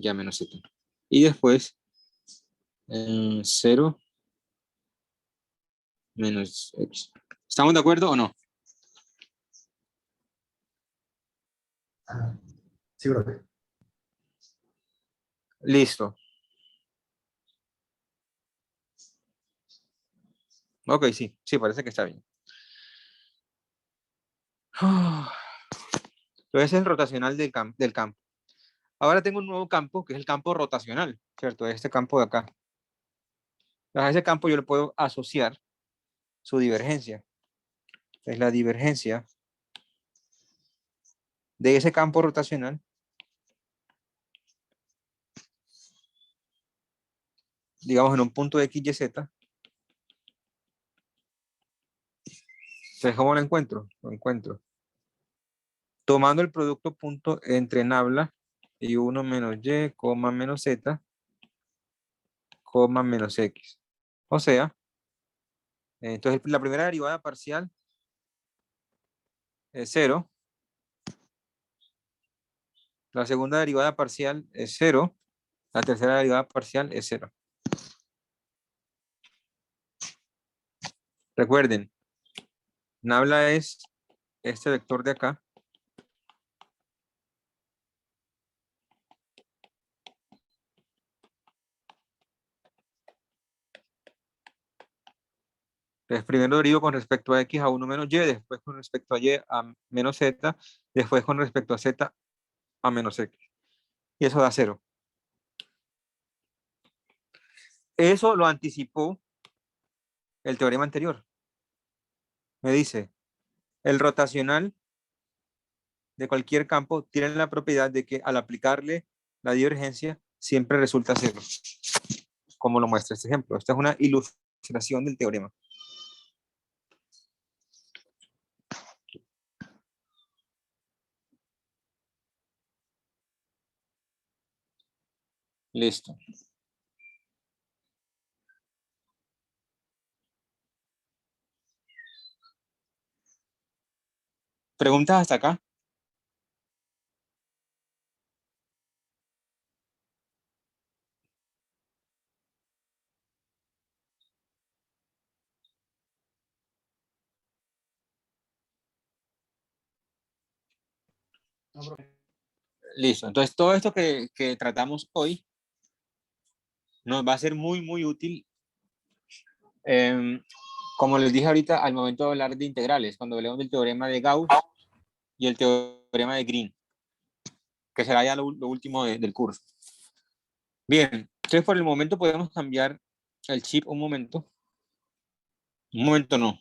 ya menos Z. Y después, 0 menos X. ¿Estamos de acuerdo o no? Sí, profe. Listo. Ok, sí, parece que está bien. Entonces es el rotacional del campo. Ahora tengo un nuevo campo, que es el campo rotacional, ¿cierto? Este campo de acá. A ese campo yo le puedo asociar su divergencia. Es la divergencia de ese campo rotacional digamos en un punto de X, Y, Z, Entonces, ¿cómo lo encuentro? Lo encuentro tomando el producto punto entre nabla y 1 menos y, coma menos z, coma menos x. O sea, entonces la primera derivada parcial es 0. La segunda derivada parcial es 0. La tercera derivada parcial es 0. Recuerden, nabla es este vector de acá. Entonces, primero derivo con respecto a x a 1 menos y, después con respecto a y a menos z, después con respecto a z a menos x. Y eso da 0. Eso lo anticipó el teorema anterior. Me dice, el rotacional de cualquier campo tiene la propiedad de que al aplicarle la divergencia siempre resulta 0. Como lo muestra este ejemplo. Esta es una ilustración del teorema. Listo. ¿Preguntas hasta acá? No, profe. Listo. Entonces, todo esto que tratamos hoy nos va a ser muy, muy útil. Como les dije ahorita, al momento de hablar de integrales, cuando hablemos del teorema de Gauss y el teorema de Green, que será ya lo último del curso. Bien, entonces por el momento podemos cambiar el chip un momento. Un momento no,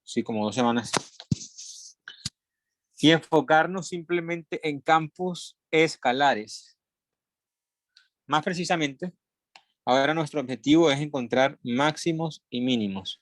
sí, como 2 semanas. Y enfocarnos simplemente en campos escalares. Más precisamente, ahora nuestro objetivo es encontrar máximos y mínimos.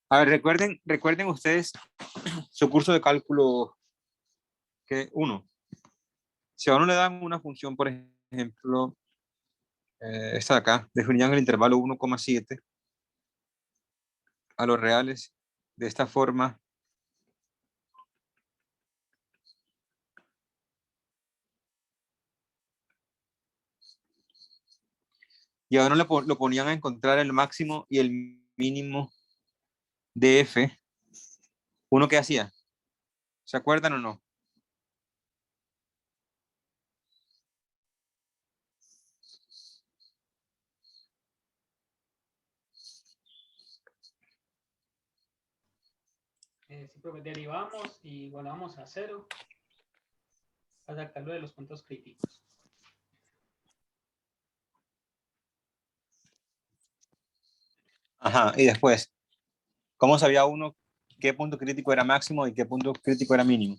A ver, recuerden ustedes su curso de cálculo 1. Si a uno le dan una función, por ejemplo, esta de acá, definían el intervalo 1,7 a los reales de esta forma. Y a uno lo ponían a encontrar el máximo y el mínimo de f. ¿Uno qué hacía? ¿Se acuerdan o no? Sí, profe, derivamos y igualamos a 0 para sacarlo de los puntos críticos. Ajá, y después, ¿cómo sabía uno qué punto crítico era máximo y qué punto crítico era mínimo?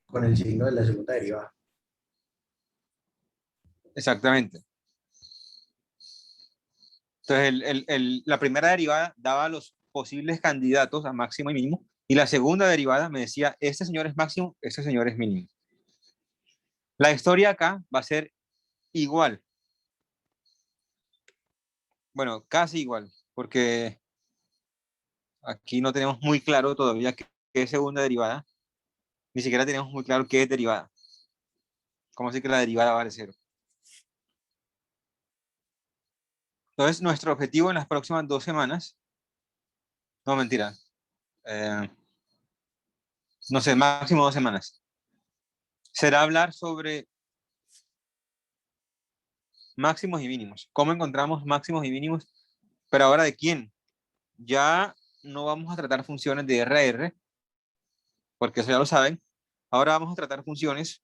Con el signo de la segunda derivada. Exactamente. Entonces, la primera derivada daba los posibles candidatos a máximo y mínimo, y la segunda derivada me decía, este señor es máximo, este señor es mínimo. La historia acá va a ser igual. Bueno, casi igual, porque aquí no tenemos muy claro todavía qué es segunda derivada, ni siquiera tenemos muy claro qué es derivada. ¿Cómo así que la derivada vale 0? Entonces, nuestro objetivo en las próximas 2 semanas, no mentira, no sé, máximo 2 semanas, será hablar sobre máximos y mínimos. ¿Cómo encontramos máximos y mínimos? Pero ahora, ¿de quién? Ya no vamos a tratar funciones de R a R, porque eso ya lo saben, Ahora vamos a tratar funciones,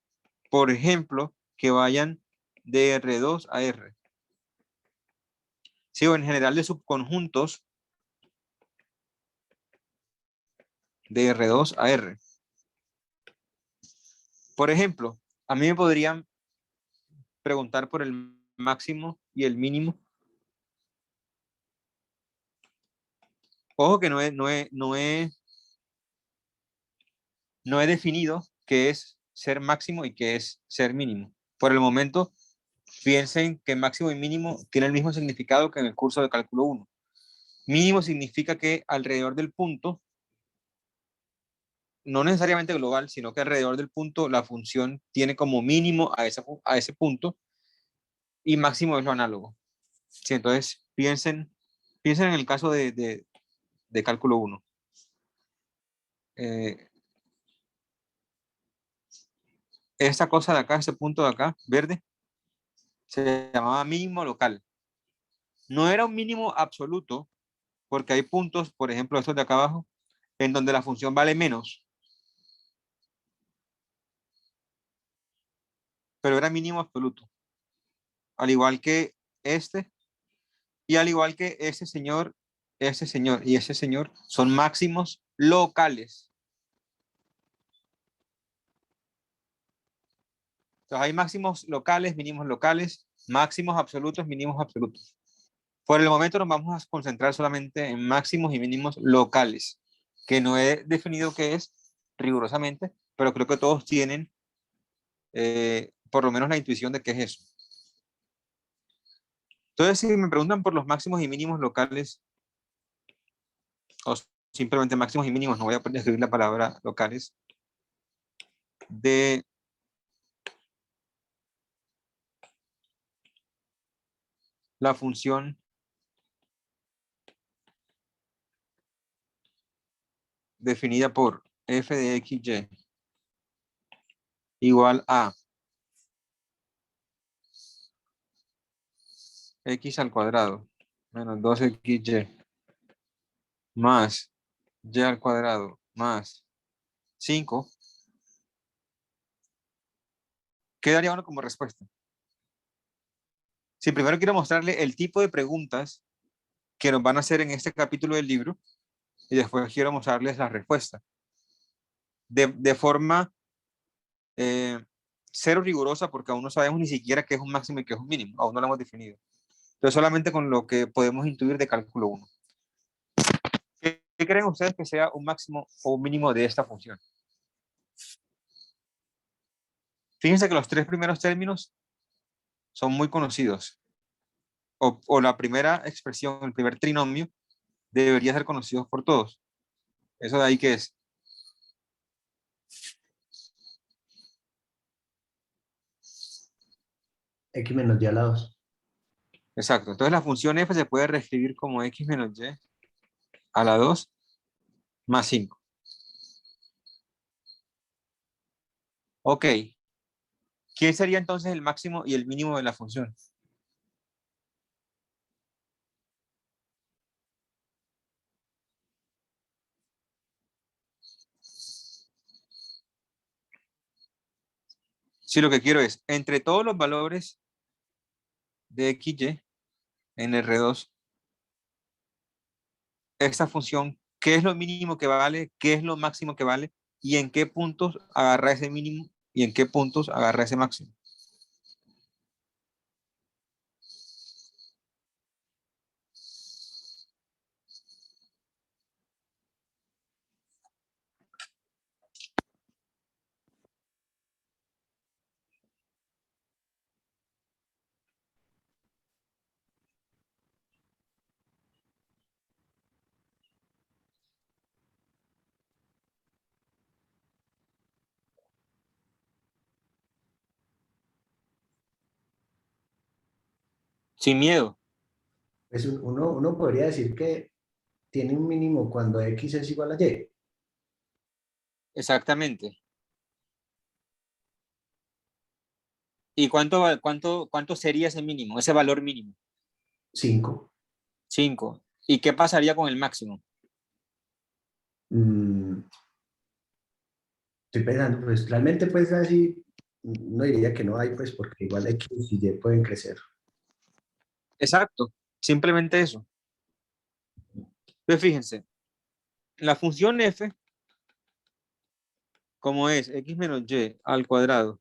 por ejemplo, que vayan de R2 a R. Sí, o en general de subconjuntos de R2 a R. Por ejemplo, a mí me podrían preguntar por el máximo y el mínimo. Ojo que no he definido qué es ser máximo y qué es ser mínimo. Por el momento, piensen que máximo y mínimo tienen el mismo significado que en el curso de cálculo 1. Mínimo significa que alrededor del punto, no necesariamente global, sino que alrededor del punto la función tiene como mínimo a ese punto y máximo es lo análogo. Sí, entonces, piensen en el caso de cálculo 1. Esta cosa de acá, este punto de acá, verde, se llamaba mínimo local. No era un mínimo absoluto, porque hay puntos, por ejemplo, estos de acá abajo, en donde la función vale menos, pero era mínimo absoluto. Al igual que este, y al igual que ese señor y ese señor son máximos locales. Entonces hay máximos locales, mínimos locales, máximos absolutos, mínimos absolutos. Por el momento nos vamos a concentrar solamente en máximos y mínimos locales, que no he definido qué es rigurosamente, pero creo que todos tienen por lo menos la intuición de qué es eso. Entonces, si me preguntan por los máximos y mínimos locales, o simplemente máximos y mínimos, no voy a escribir la palabra locales, de la función definida por f de xy igual a x al cuadrado menos 2xy más y al cuadrado más 5, ¿qué daría uno como respuesta? Si primero quiero mostrarle el tipo de preguntas que nos van a hacer en este capítulo del libro y después quiero mostrarles la respuesta. De forma cero rigurosa, porque aún no sabemos ni siquiera qué es un máximo y qué es un mínimo, aún no lo hemos definido. Entonces solamente con lo que podemos intuir de cálculo 1. ¿Qué creen ustedes que sea un máximo o un mínimo de esta función? Fíjense que los tres primeros términos son muy conocidos. O la primera expresión, el primer trinomio, debería ser conocido por todos. ¿Eso de ahí qué es? X menos y a la 2. Exacto. Entonces la función f se puede reescribir como x menos y a la 2 más 5. Ok. ¿Quién sería entonces el máximo y el mínimo de la función? Si lo que quiero es, entre todos los valores de xy en R2, esta función, ¿qué es lo mínimo que vale? ¿Qué es lo máximo que vale? ¿Y en qué puntos agarra ese mínimo? ¿Y en qué puntos agarra ese máximo? Sin miedo. Pues uno podría decir que tiene un mínimo cuando X es igual a Y. Exactamente. ¿Y cuánto sería ese mínimo, ese valor mínimo? 5. 5. ¿Y qué pasaría con el máximo? Estoy pensando, pues realmente pues así, no diría que no hay, pues porque igual X y Y pueden crecer. Exacto, simplemente eso. Entonces, fíjense, la función f, como es x menos y al cuadrado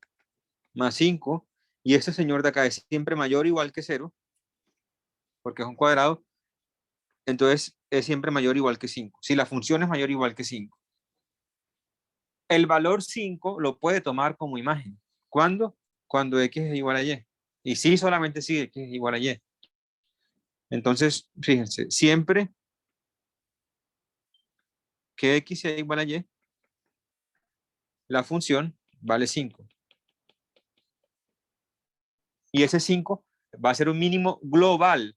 más 5, y este señor de acá es siempre mayor o igual que 0, porque es un cuadrado, entonces es siempre mayor o igual que 5. Si la función es mayor o igual que 5. El valor 5 lo puede tomar como imagen. ¿Cuándo? Cuando x es igual a y. Y sí, solamente si x es igual a y. Entonces, fíjense, siempre que x sea igual a y, la función vale 5. Y ese 5 va a ser un mínimo global.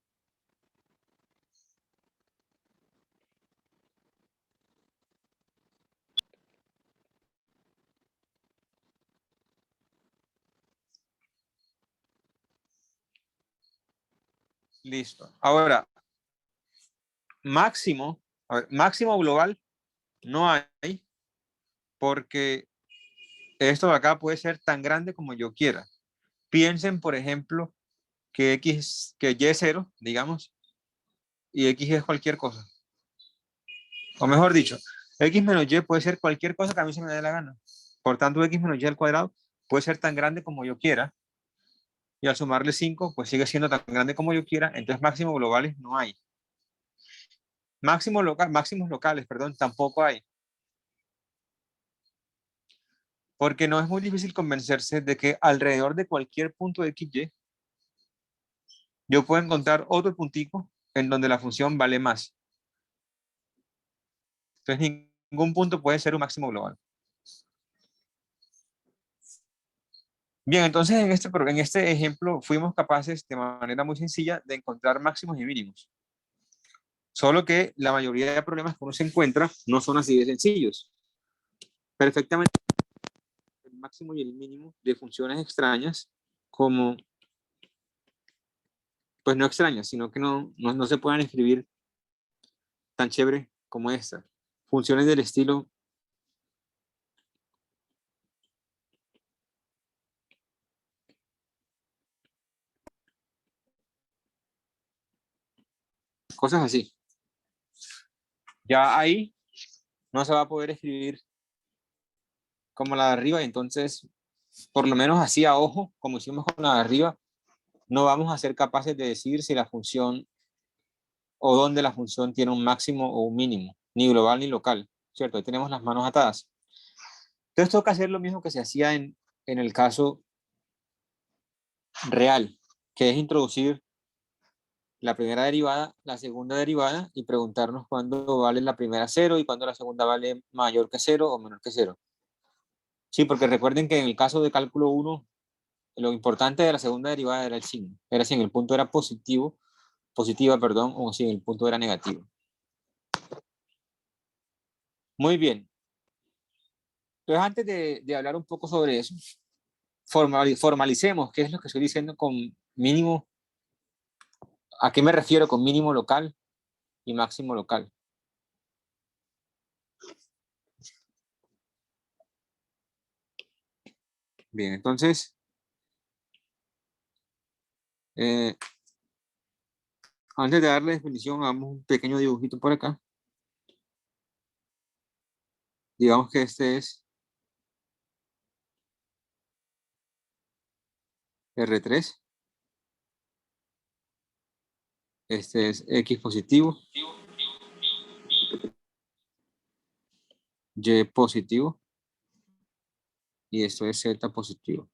Listo. Ahora, máximo, a ver, máximo global no hay, porque esto de acá puede ser tan grande como yo quiera. Piensen, por ejemplo, que y es 0, digamos, y x es cualquier cosa. O mejor dicho, x menos y puede ser cualquier cosa que a mí se me dé la gana. Por tanto, x menos y al cuadrado puede ser tan grande como yo quiera, y al sumarle 5, pues sigue siendo tan grande como yo quiera, entonces máximos globales no hay. Máximos locales, perdón, tampoco hay. Porque no es muy difícil convencerse de que alrededor de cualquier punto de XY, yo puedo encontrar otro puntico en donde la función vale más. Entonces, ningún punto puede ser un máximo global. Bien, entonces en este ejemplo fuimos capaces de manera muy sencilla de encontrar máximos y mínimos. Solo que la mayoría de problemas que uno se encuentra no son así de sencillos. Perfectamente el máximo y el mínimo de funciones extrañas como, pues no extrañas, sino que no se puedan escribir tan chévere como esta. Funciones del estilo cosas así. Ya ahí no se va a poder escribir como la de arriba, y entonces, por lo menos así a ojo, como hicimos con la de arriba, no vamos a ser capaces de decir si la función o dónde la función tiene un máximo o un mínimo, ni global ni local, ¿cierto? Ahí tenemos las manos atadas. Entonces toca hacer lo mismo que se hacía en el caso real, que es introducir la primera derivada, la segunda derivada y preguntarnos cuándo vale la primera 0 y cuándo la segunda vale mayor que 0 o menor que 0. Sí, porque recuerden que en el caso de cálculo 1, lo importante de la segunda derivada era el signo. Era si en el punto era positiva, perdón, o si en el punto era negativo. Muy bien. Entonces, antes de hablar un poco sobre eso, formalicemos qué es lo que estoy diciendo con mínimo, a qué me refiero con mínimo local y máximo local. Bien, entonces, eh, antes de darle definición, hagamos un pequeño dibujito por acá. Digamos que este es R3. Este es X positivo, Y positivo, y esto es Z positivo.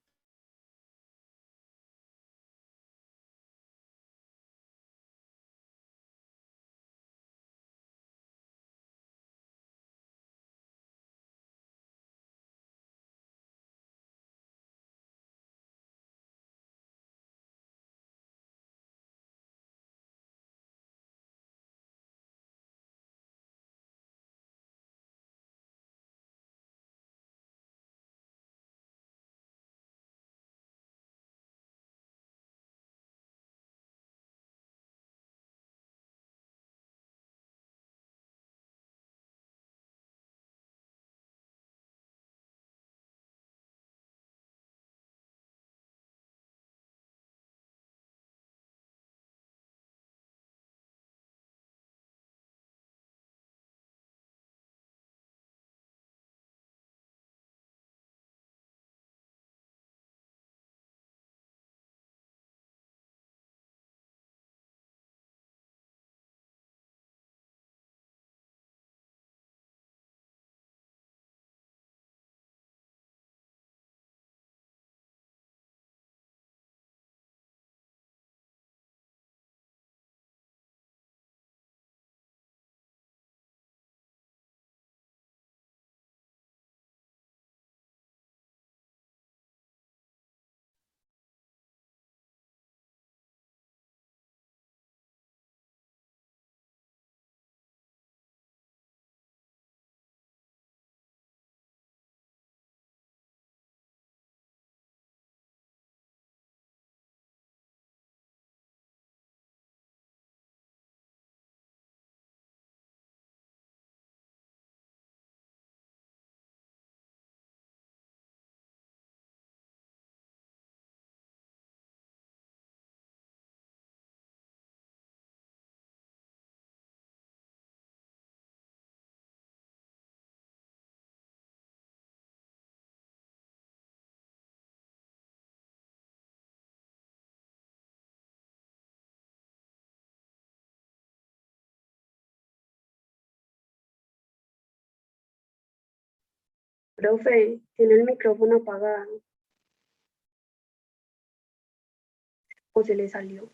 Profe, tiene el micrófono apagado o se le salió.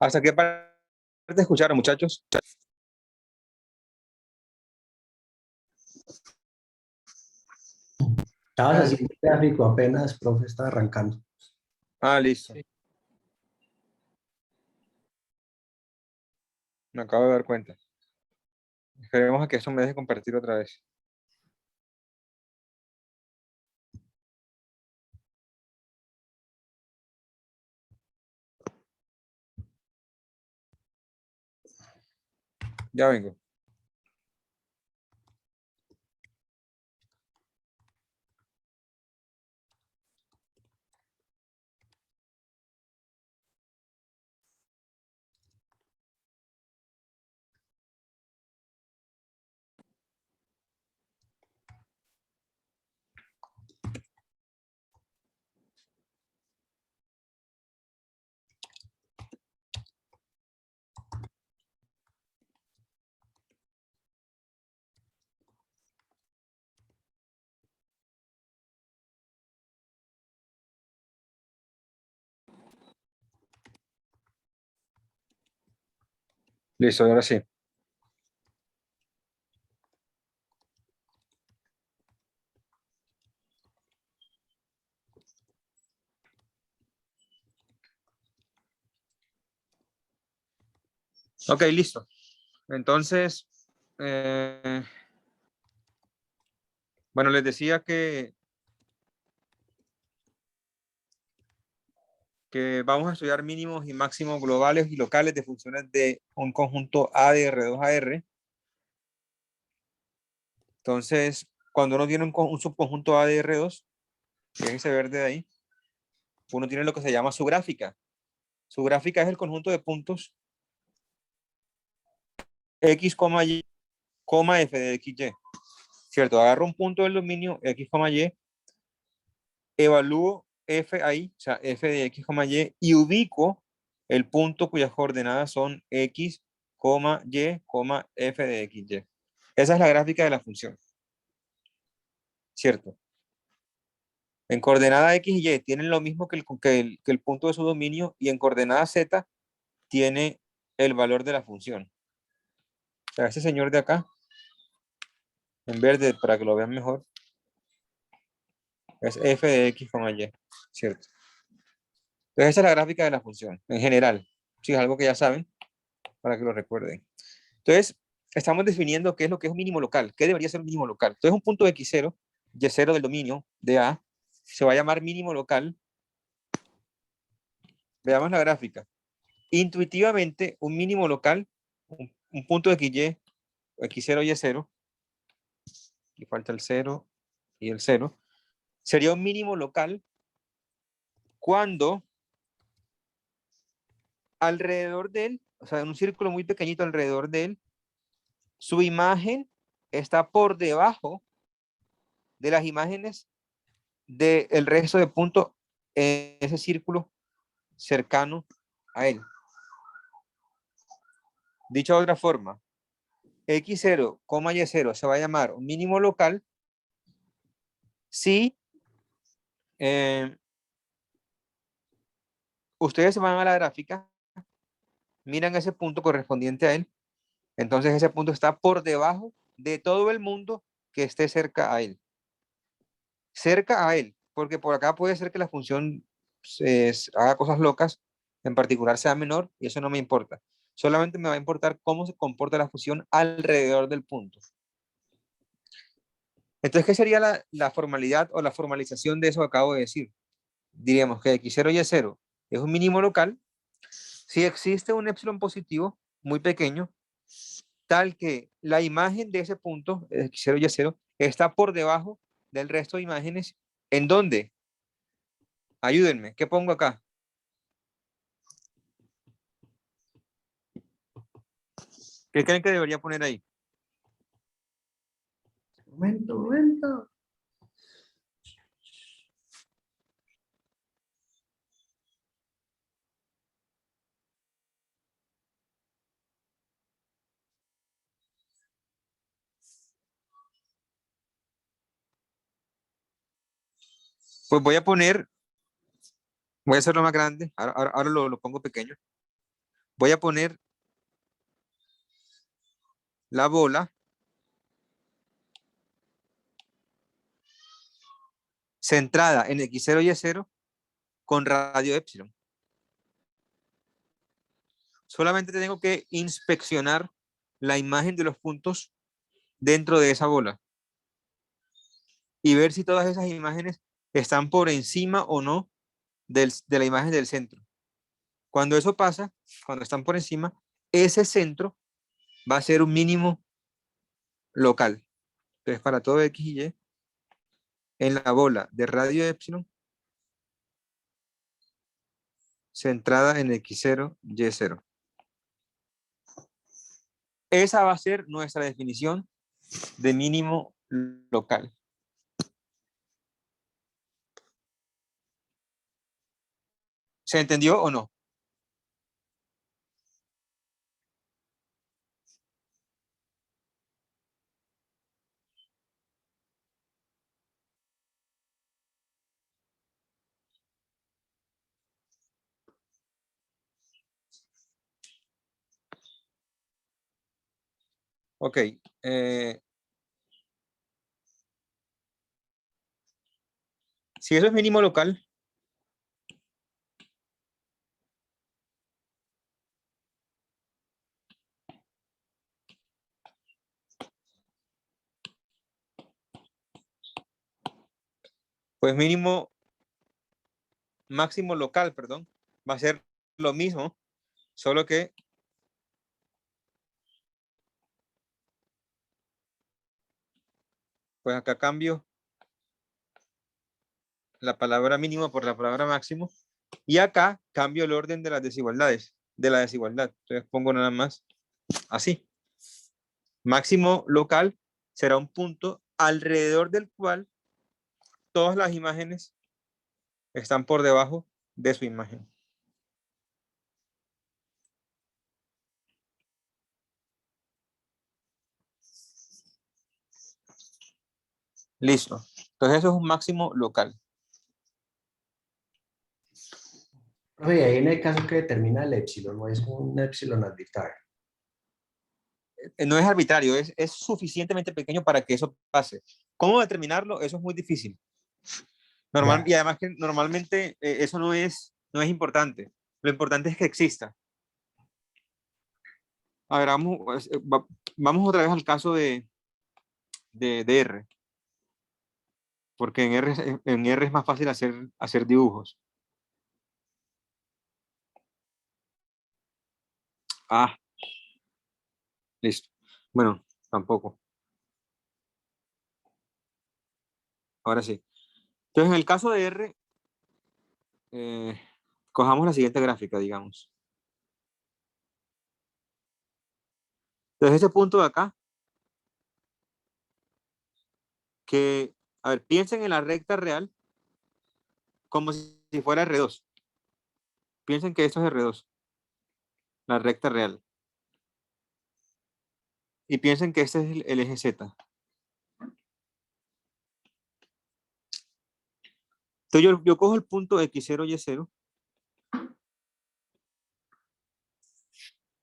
¿Hasta qué parte escucharon, muchachos? Estabas haciendo el gráfico apenas, profe, está arrancando. Ah, listo. Sí. Me acabo de dar cuenta. Esperemos a que eso me deje compartir otra vez. Ya vengo. Listo, ahora sí. Ok, listo. Entonces, bueno, les decía que vamos a estudiar mínimos y máximos globales y locales de funciones de un conjunto A de R2 a R. Entonces, cuando uno tiene un subconjunto A de R2, que es ese verde de ahí, uno tiene lo que se llama su gráfica. Su gráfica es el conjunto de puntos X, Y, F de XY. ¿Cierto? Agarro un punto del dominio X, Y, evalúo F ahí, o sea, F de X, Y, y ubico el punto cuyas coordenadas son X, Y, F de XY. Esa es la gráfica de la función. ¿Cierto? En coordenada X y Y tienen lo mismo que el punto de su dominio, y en coordenada Z tiene el valor de la función. O sea, este señor de acá, en verde, para que lo vean mejor, es F de X, Y. ¿Cierto? Entonces esa es la gráfica de la función, en general. Si es algo que ya saben, para que lo recuerden. Entonces, estamos definiendo qué es lo que es un mínimo local. ¿Qué debería ser un mínimo local? Entonces, un punto X0, Y0 del dominio de A, se va a llamar mínimo local. Veamos la gráfica. Intuitivamente, un mínimo local, un punto XY, X0, Y0, y falta el 0 y el 0, sería un mínimo local cuando alrededor de él, o sea, en un círculo muy pequeñito alrededor de él, su imagen está por debajo de las imágenes del resto de puntos en ese círculo cercano a él. Dicho de otra forma, X0, Y0 se va a llamar un mínimo local si ustedes se van a la gráfica, miran ese punto correspondiente a él, entonces ese punto está por debajo de todo el mundo que esté cerca a él. Cerca a él, porque por acá puede ser que la función haga cosas locas, en particular sea menor, y eso no me importa. Solamente me va a importar cómo se comporta la función alrededor del punto. Entonces, ¿qué sería la formalidad o la formalización de eso que acabo de decir? Diríamos que X0 y Y0 es un mínimo local si existe un epsilon positivo muy pequeño, tal que la imagen de ese punto, X0 y Y0, está por debajo del resto de imágenes. ¿En dónde? Ayúdenme, ¿qué pongo acá? ¿Qué creen que debería poner ahí? Momento, momento. Pues voy a hacerlo más grande, ahora lo pongo pequeño. voy a poner la bola centrada en x0 y y0 con radio epsilon. Solamente tengo que inspeccionar la imagen de los puntos dentro de esa bola y ver si todas esas imágenes están por encima o no de la imagen del centro. Cuando eso pasa, cuando están por encima, ese centro va a ser un mínimo local. Entonces, para todo x y y, en la bola de radio epsilon, centrada en x0, y0. Esa va a ser nuestra definición de mínimo local. ¿Se entendió o no? Ok. Si eso es mínimo local, pues máximo local, perdón, va a ser lo mismo, solo que pues acá cambio la palabra mínimo por la palabra máximo y acá cambio el orden de las desigualdades, de la desigualdad. Entonces pongo nada más así. Máximo local será un punto alrededor del cual todas las imágenes están por debajo de su imagen. Listo. Entonces eso es un máximo local. Profe, y ahí en el caso que determina el epsilon, no es un epsilon arbitrario. No es arbitrario, es suficientemente pequeño para que eso pase. ¿Cómo determinarlo? Eso es muy difícil. Ya. Y además que normalmente eso no es importante. Lo importante es que exista. A ver, vamos otra vez al caso de R. Porque en R es más fácil hacer dibujos. Ah, listo. Bueno, tampoco. Ahora sí. Entonces, en el caso de R, cojamos la siguiente gráfica, digamos. Entonces, ese punto de acá, a ver, piensen en la recta real como si fuera R2. Piensen que esto es R2, la recta real. Y piensen que este es el eje Z. Entonces yo cojo el punto X0, Y0.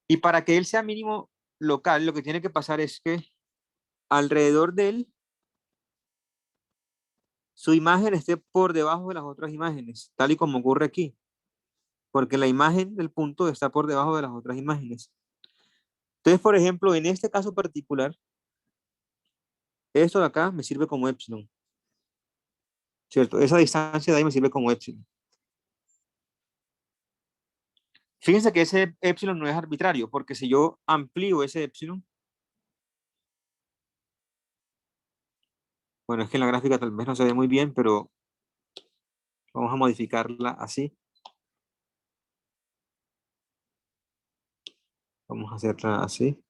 Y para que él sea mínimo local, lo que tiene que pasar es que alrededor de él, su imagen esté por debajo de las otras imágenes, tal y como ocurre aquí. Porque la imagen del punto está por debajo de las otras imágenes. Entonces, por ejemplo, en este caso particular, esto de acá me sirve como epsilon. ¿Cierto? Esa distancia de ahí me sirve como epsilon. Fíjense que ese epsilon no es arbitrario, porque si yo amplío ese epsilon, bueno, es que en la gráfica tal vez no se ve muy bien, pero vamos a modificarla así. Vamos a hacerla así.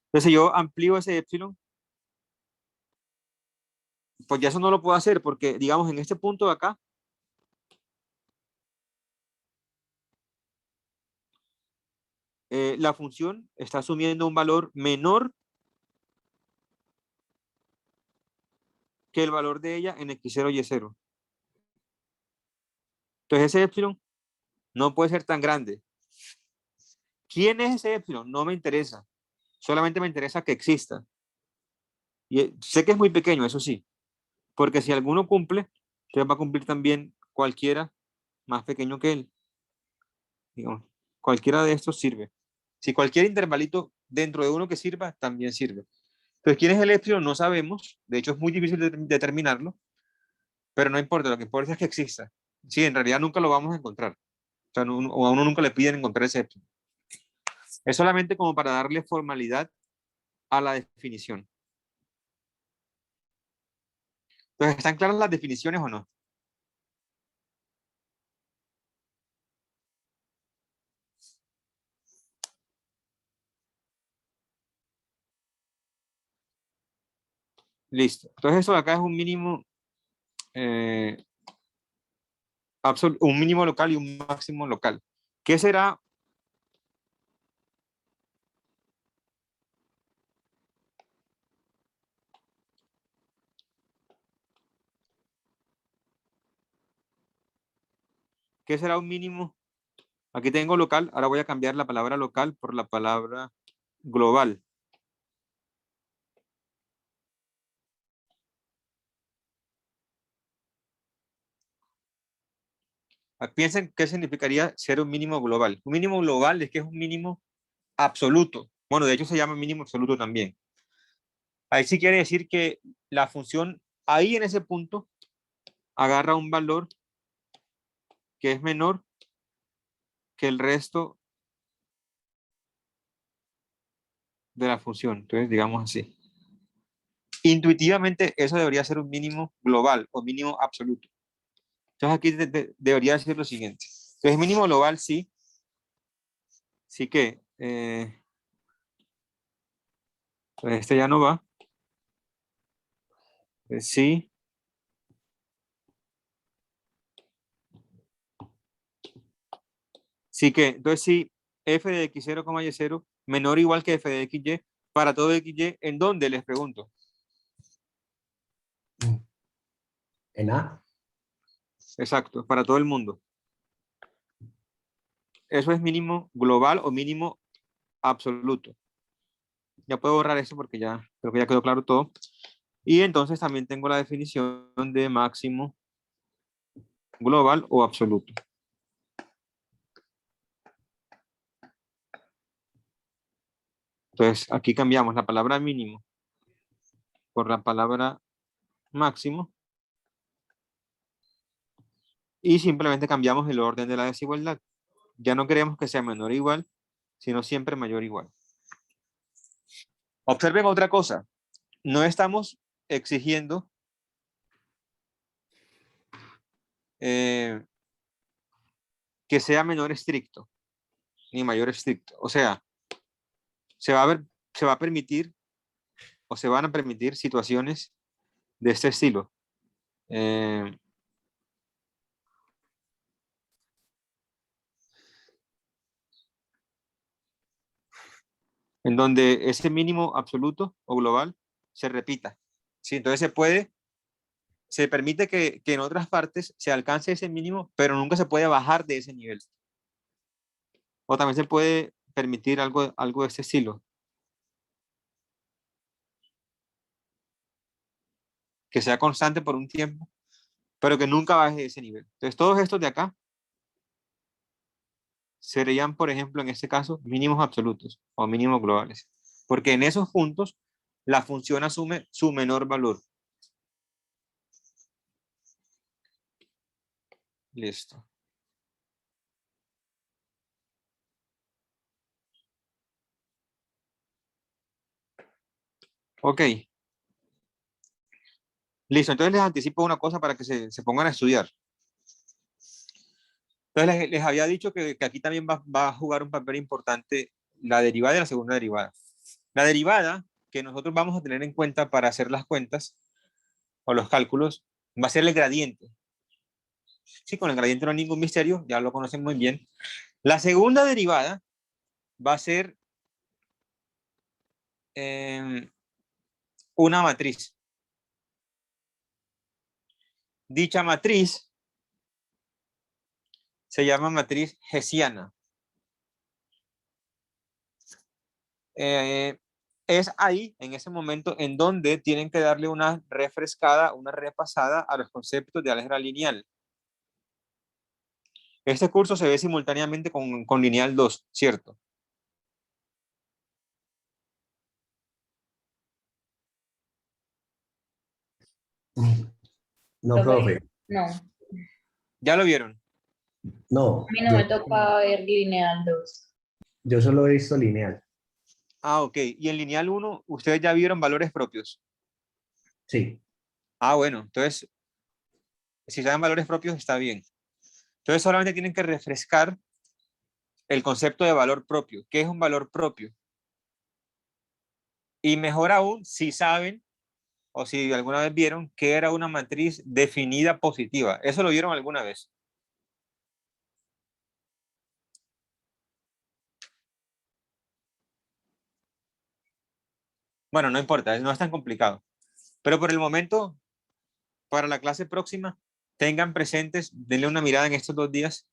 Entonces, si yo amplío ese epsilon, pues ya eso no lo puedo hacer, porque digamos en este punto de acá, la función está asumiendo un valor menor que el valor de ella en x0 y y0. Entonces ese epsilon No puede ser tan grande. ¿Quién es ese epsilon? No me interesa. Solamente me interesa que exista. Y sé que es muy pequeño, eso sí. Porque si alguno cumple, entonces va a cumplir también cualquiera más pequeño que él. Digamos, cualquiera de estos sirve. Si cualquier intervalito dentro de uno que sirva, también sirve. Entonces, ¿quién es el epsilon? No sabemos. De hecho, es muy difícil determinarlo, pero no importa. Lo que importa es que exista. Sí, en realidad nunca lo vamos a encontrar. O sea, o a uno nunca le piden encontrar ese epsilon. Es solamente como para darle formalidad a la definición. Entonces, ¿están claras las definiciones o no? Listo. Entonces, eso de acá es un mínimo, un mínimo local y un máximo local. ¿Qué será? ¿Qué será un mínimo? Aquí tengo local, ahora voy a cambiar la palabra local por la palabra global. Piensen qué significaría ser un mínimo global. Un mínimo global es que es un mínimo absoluto. Bueno, de hecho se llama mínimo absoluto también. Ahí sí quiere decir que la función ahí en ese punto agarra un valor que es menor que el resto de la función. Entonces, digamos así. Intuitivamente eso debería ser un mínimo global o mínimo absoluto. Entonces aquí debería decir lo siguiente. Entonces mínimo global sí. Sí que pues este ya no va. Sí. Sí que, entonces sí, f de x0, y0 menor o igual que f de xy para todo xy, ¿en dónde? Les pregunto. En A. Exacto, para todo el mundo. Eso es mínimo global o mínimo absoluto. Ya puedo borrar eso porque ya creo que ya quedó claro todo. Y entonces también tengo la definición de máximo global o absoluto. Entonces aquí cambiamos la palabra mínimo por la palabra máximo y simplemente cambiamos el orden de la desigualdad. Ya no queremos que sea menor o igual, sino siempre mayor o igual. Observen otra cosa. No estamos exigiendo que sea menor estricto ni mayor estricto. O sea, se va a permitir o se van a permitir situaciones de este estilo. En donde ese mínimo absoluto o global se repita. ¿Sí? Entonces se permite que en otras partes se alcance ese mínimo, pero nunca se puede bajar de ese nivel. O también se puede permitir algo de este estilo, que sea constante por un tiempo, pero que nunca baje de ese nivel. Entonces, todos estos de acá serían, por ejemplo, en este caso, mínimos absolutos o mínimos globales, porque en esos puntos la función asume su menor valor. Listo. Ok. Listo. Entonces les anticipo una cosa para que se pongan a estudiar. Entonces les había dicho que aquí también va a jugar un papel importante la derivada y la segunda derivada. La derivada que nosotros vamos a tener en cuenta para hacer las cuentas o los cálculos va a ser el gradiente. Sí, con el gradiente no hay ningún misterio, ya lo conocen muy bien. La segunda derivada va a ser una matriz. Dicha matriz se llama matriz hessiana. Es ahí, en ese momento, en donde tienen que darle una refrescada, una repasada a los conceptos de álgebra lineal. Este curso se ve simultáneamente con lineal 2, ¿cierto? No, profe. No, ¿Ya lo vieron? No, a mí no me toca ver lineal 2. yo solo he visto lineal. Ah, ok. Y en lineal 1, ¿ustedes ya vieron valores propios? Sí. Ah, bueno. Entonces, si saben valores propios, está bien. Entonces, solamente tienen que refrescar el concepto de valor propio. ¿Qué es un valor propio? Y mejor aún, si saben o si alguna vez vieron que era una matriz definida positiva. ¿Eso lo vieron alguna vez? Bueno, no importa, no es tan complicado. Pero por el momento, para la clase próxima, tengan presentes, denle una mirada en estos 2 días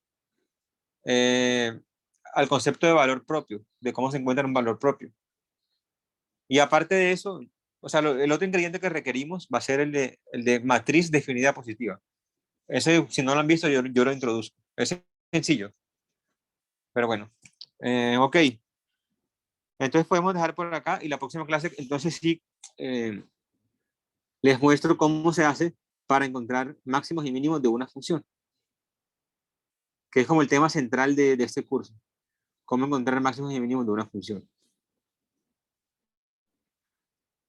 al concepto de valor propio, de cómo se encuentra un valor propio. Y aparte de eso, o sea, el otro ingrediente que requerimos va a ser el de matriz definida positiva. Ese, si no lo han visto, yo lo introduzco. Es sencillo. Pero bueno, ok. Entonces podemos dejar por acá y la próxima clase, entonces sí, les muestro cómo se hace para encontrar máximos y mínimos de una función, que es como el tema central de este curso. Cómo encontrar máximos y mínimos de una función.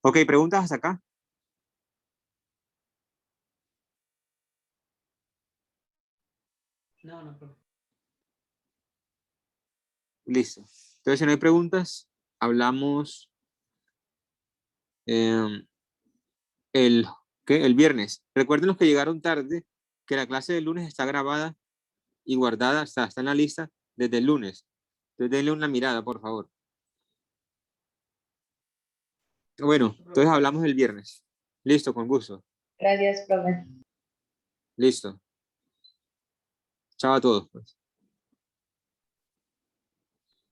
Ok, ¿preguntas hasta acá? No, no, profe. Listo. Entonces, si no hay preguntas, hablamos el, el viernes. Recuerden los que llegaron tarde que la clase del lunes está grabada y guardada, está en la lista desde el lunes. Entonces, denle una mirada, por favor. Bueno, entonces hablamos el viernes. Listo, con gusto. Gracias, profe. Listo. Chao a todos, pues.